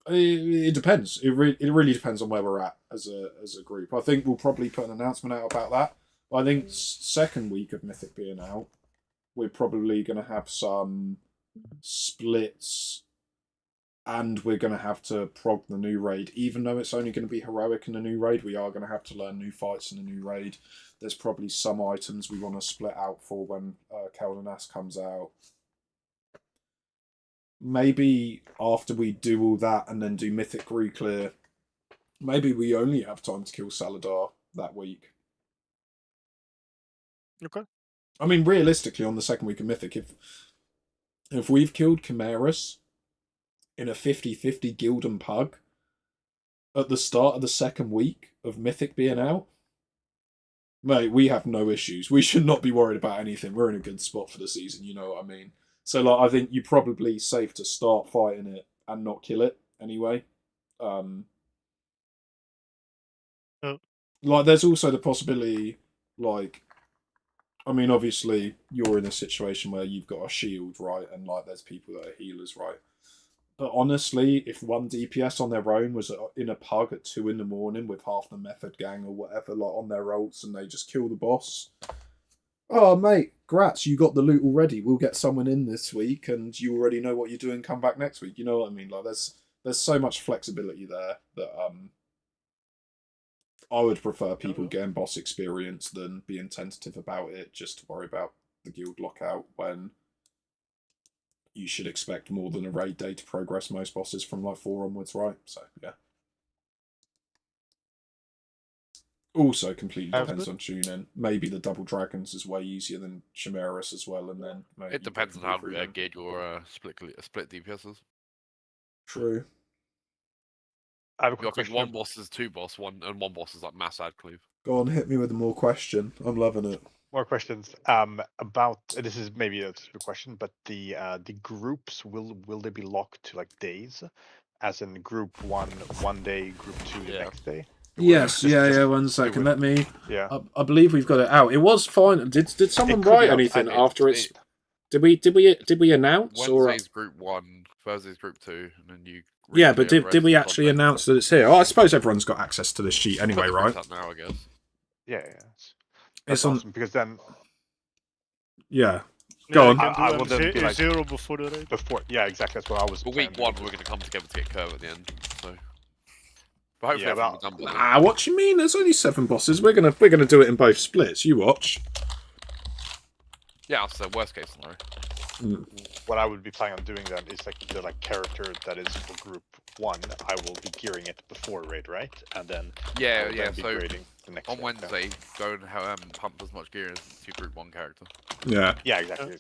It depends. It really depends on where we're at as a group. I think we'll probably put an announcement out about that. I think second week of Mythic being out, we're probably going to have some splits, and we're going to have to prog the new raid. Even though it's only going to be heroic in the new raid, we are going to have to learn new fights in the new raid. There's probably some items we want to split out for when Keldanas comes out. Maybe after we do all that and then do Mythic Reclear, maybe we only have time to kill Saladar that week. Okay. I mean, realistically, on the second week of Mythic, if we've killed Chimeras in a 50-50 guild and pug at the start of the second week of Mythic being out, mate, we have no issues. We should not be worried about anything. We're in a good spot for the season, you know what I mean? So, like, I think you're probably safe to start fighting it and not kill it anyway. Like, there's also the possibility, like, I mean, obviously, you're in a situation where you've got a shield, right? And, like, there's people that are healers, right? But honestly, if one DPS on their own was in a pug at 2 in the morning with half the Method gang or whatever, like, on their ults, and they just kill the boss, oh, mate, grats, you got the loot already. We'll get someone in this week, and you already know what you're doing. Come back next week. You know what I mean? Like, there's so much flexibility there that I would prefer people getting boss experience than being tentative about it just to worry about the guild lockout when you should expect more than a raid day to progress most bosses from like 4 onwards, right? So, yeah. Also, completely Sounds depends good. on tuning. Maybe the double dragons is way easier than Chimeras as well, and then maybe It depends on how freedom. geared your split DPS is. True. I have a I quick think question. one boss is 2 boss, one boss is like mass ad cleave. Go on, hit me with more question. I'm loving it. More questions. About this is maybe a stupid question, but the groups will they be locked to like days, as in group 1 day, group 2 the Yeah. next day? Yes, Just- yeah, just- yeah. 1 second, would- let me. Yeah. I believe we've got it out. It was fine. Did someone It could be write out. anything I- after it's? Did we announce or? Wednesday's group 1, Thursday's group 2, and then you. Yeah, but recreate the did we rest on actually Wednesday. announce that it's here? Oh, I suppose everyone's got access to this sheet Put anyway, the right? groups out now, I guess. Yeah. It's That's on. awesome because then Yeah. Go on. You can do I them will then be a like- 0 before the raid. before, yeah, exactly. That's what I was. For planning week to 1, do. we're going to come together to get Curve at the end. So, but hopefully Yeah, everyone well, will done by then. Ah, what you mean? There's only 7 bosses. We're gonna do it in both splits. You watch. Yeah, that's the worst case scenario. What I would be planning on doing then is like the character that is for group 1. I will be gearing it before raid, right? And then I Yeah, will yeah. then be So grading the next on day. Wednesday, go and pump as much gear as your group 1 character. Yeah. Yeah, exactly.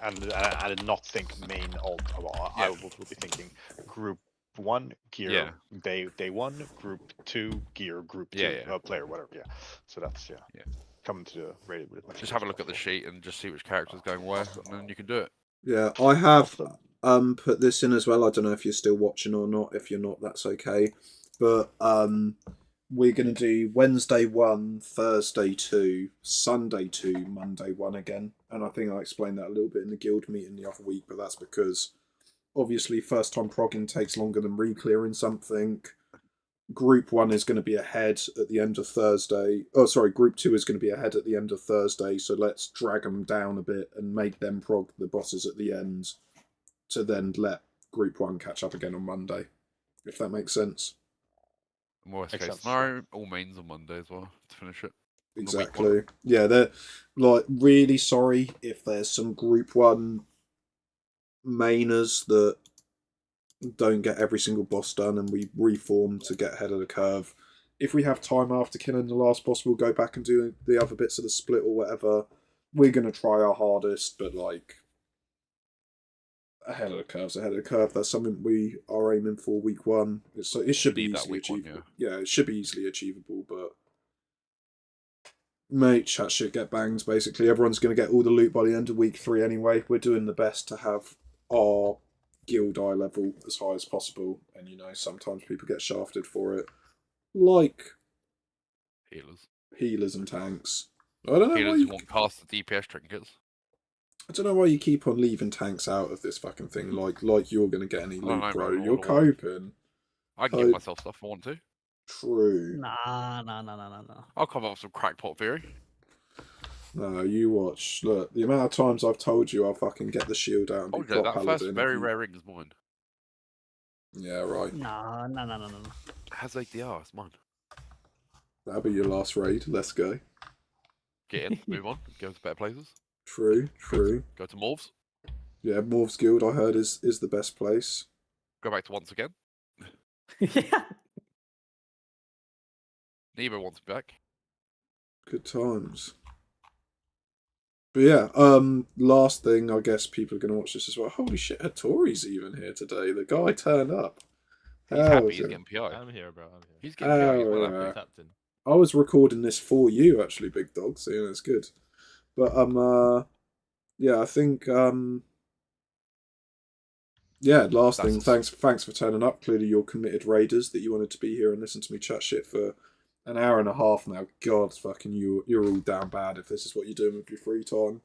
And I did not think main alt. Well, I Yeah. will be thinking group 1 gear Yeah. day 1, group 2 gear, group 2 Yeah, yeah. player, whatever. Yeah. So that's Yeah. coming to the raid with Just have a look at the sheet and just see which character's going where, and then you can do it. Yeah, I have Awesome. put this in as well. I don't know if you're still watching or not. If you're not, that's okay. But we're gonna do Wednesday 1, Thursday 2, Sunday 2, Monday 1 again. And I think I explained that a little bit in the guild meeting the other week, but that's because obviously first time progging takes longer than re-clearing something. Group 1 is going to be ahead at the end of Thursday. Oh, sorry, Group 2 is going to be ahead at the end of Thursday, so let's drag them down a bit and make them prog the bosses at the end to then let Group 1 catch up again on Monday, if that makes sense. Worst Makes case sense. scenario, all mains on Monday as well to finish it. On the week Exactly. Yeah, they're like really sorry if there's some Group 1 mainers that don't get every single boss done and we reform to get ahead of the curve. If we have time after killing the last boss, we'll go back and do the other bits of the split or whatever. We're going to try our hardest, but like ahead of the curve. That's something we are aiming for week 1. It should be Need that easily week 1, achievable. Yeah, it should be easily achievable, but mate, chat shit get banged, basically. Everyone's going to get all the loot by the end of week 3 anyway. We're doing the best to have our guild eye level as high as possible, and sometimes people get shafted for it, like healers and tanks. I don't know why Healers want cast the DPS trinkets. I don't know why you keep on leaving tanks out of this fucking thing. Like you're gonna get any don't loot, know, bro. man. You're coping. I can give myself stuff if I want to. True. Nah. I'll come up with some crackpot theory. No, you watch. Look, the amount of times I've told you I'll fucking get the shield out and be Oh, yeah, prop that first paladin. very rare ring is mine. Yeah, right. Nah. Has ADR, it's mine. That'll be your last raid. Let's go. Get in, move on, go to better places. True. Go to Morphs, Yeah, Morph's Guild I heard is the best place. go back to once again. Yeah. Nebo wants me back. Good times. But yeah, last thing, I guess people are going to watch this as well. Holy shit, Hattori's even here today. The guy turned up. He's Hell happy he's yeah. getting PI. I'm here, bro. I'm here. He's getting PI, he's well Oh, happy. yeah. Captain. I was recording this for you, actually, Big Dog, so it's good. But, yeah, I think, yeah, last thing, thanks for turning up. Clearly you're committed raiders that you wanted to be here and listen to me chat shit for an hour and a half now. God, fucking you're all down bad if this is what you're doing with your free time.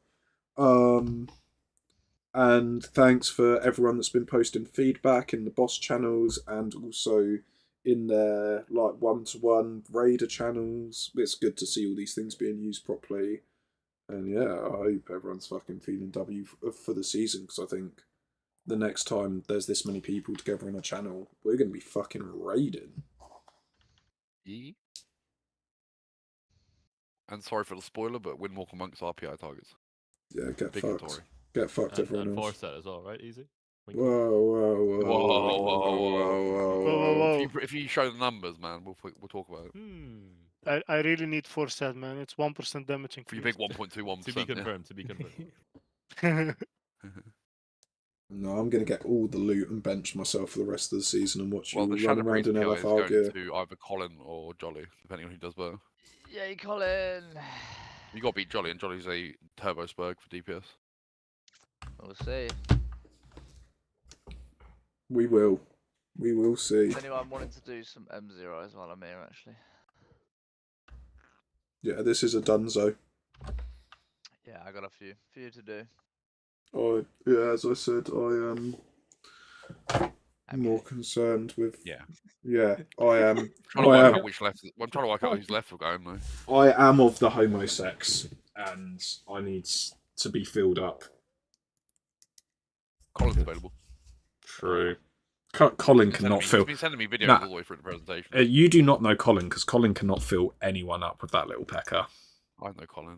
And thanks for everyone that's been posting feedback in the boss channels and also in their like one-to-one raider channels. It's good to see all these things being used properly. And yeah, I hope everyone's fucking feeling W for the season, because I think the next time there's this many people together in a channel, we're going to be fucking raiding. Yeah. And sorry for the spoiler, but Windwalker Monk's RPI targets. Yeah, get Big fucked. Tory. Get fucked, everyone And else. Forset as well, right? Easy. Wink. Whoa. Whoa. If you show the numbers, man, we'll talk about it. I really need 4 stat, man. It's 1% damage For your increase. big 1.21%. To be yeah. confirmed. To be confirmed. No, I'm going to get all the loot and bench myself for the rest of the season and watch Well, the you run Shadow around Priest in PI is LFR going gear. to either Colin or Jolly, depending on who does better. Yay, Colin! You got to beat Jolly, and Jolly's a Turbo Spurg for DPS. We'll see. We will. We will see. Is anyone wanting to do some M0s while I'm here, actually? Yeah, this is a dunzo. Yeah, I got a few to do. Yeah, as I said, I am more concerned with. Yeah. Yeah, I am. I'm trying to work out which left. I'm trying to work out who's left for going though. I am of the homosex, and I need to be filled up. Colin's available. True. Colin cannot He's fill. been sending me videos Nah. all the way through the presentation. You do not know Colin because Colin cannot fill anyone up with that little pecker. I know Colin.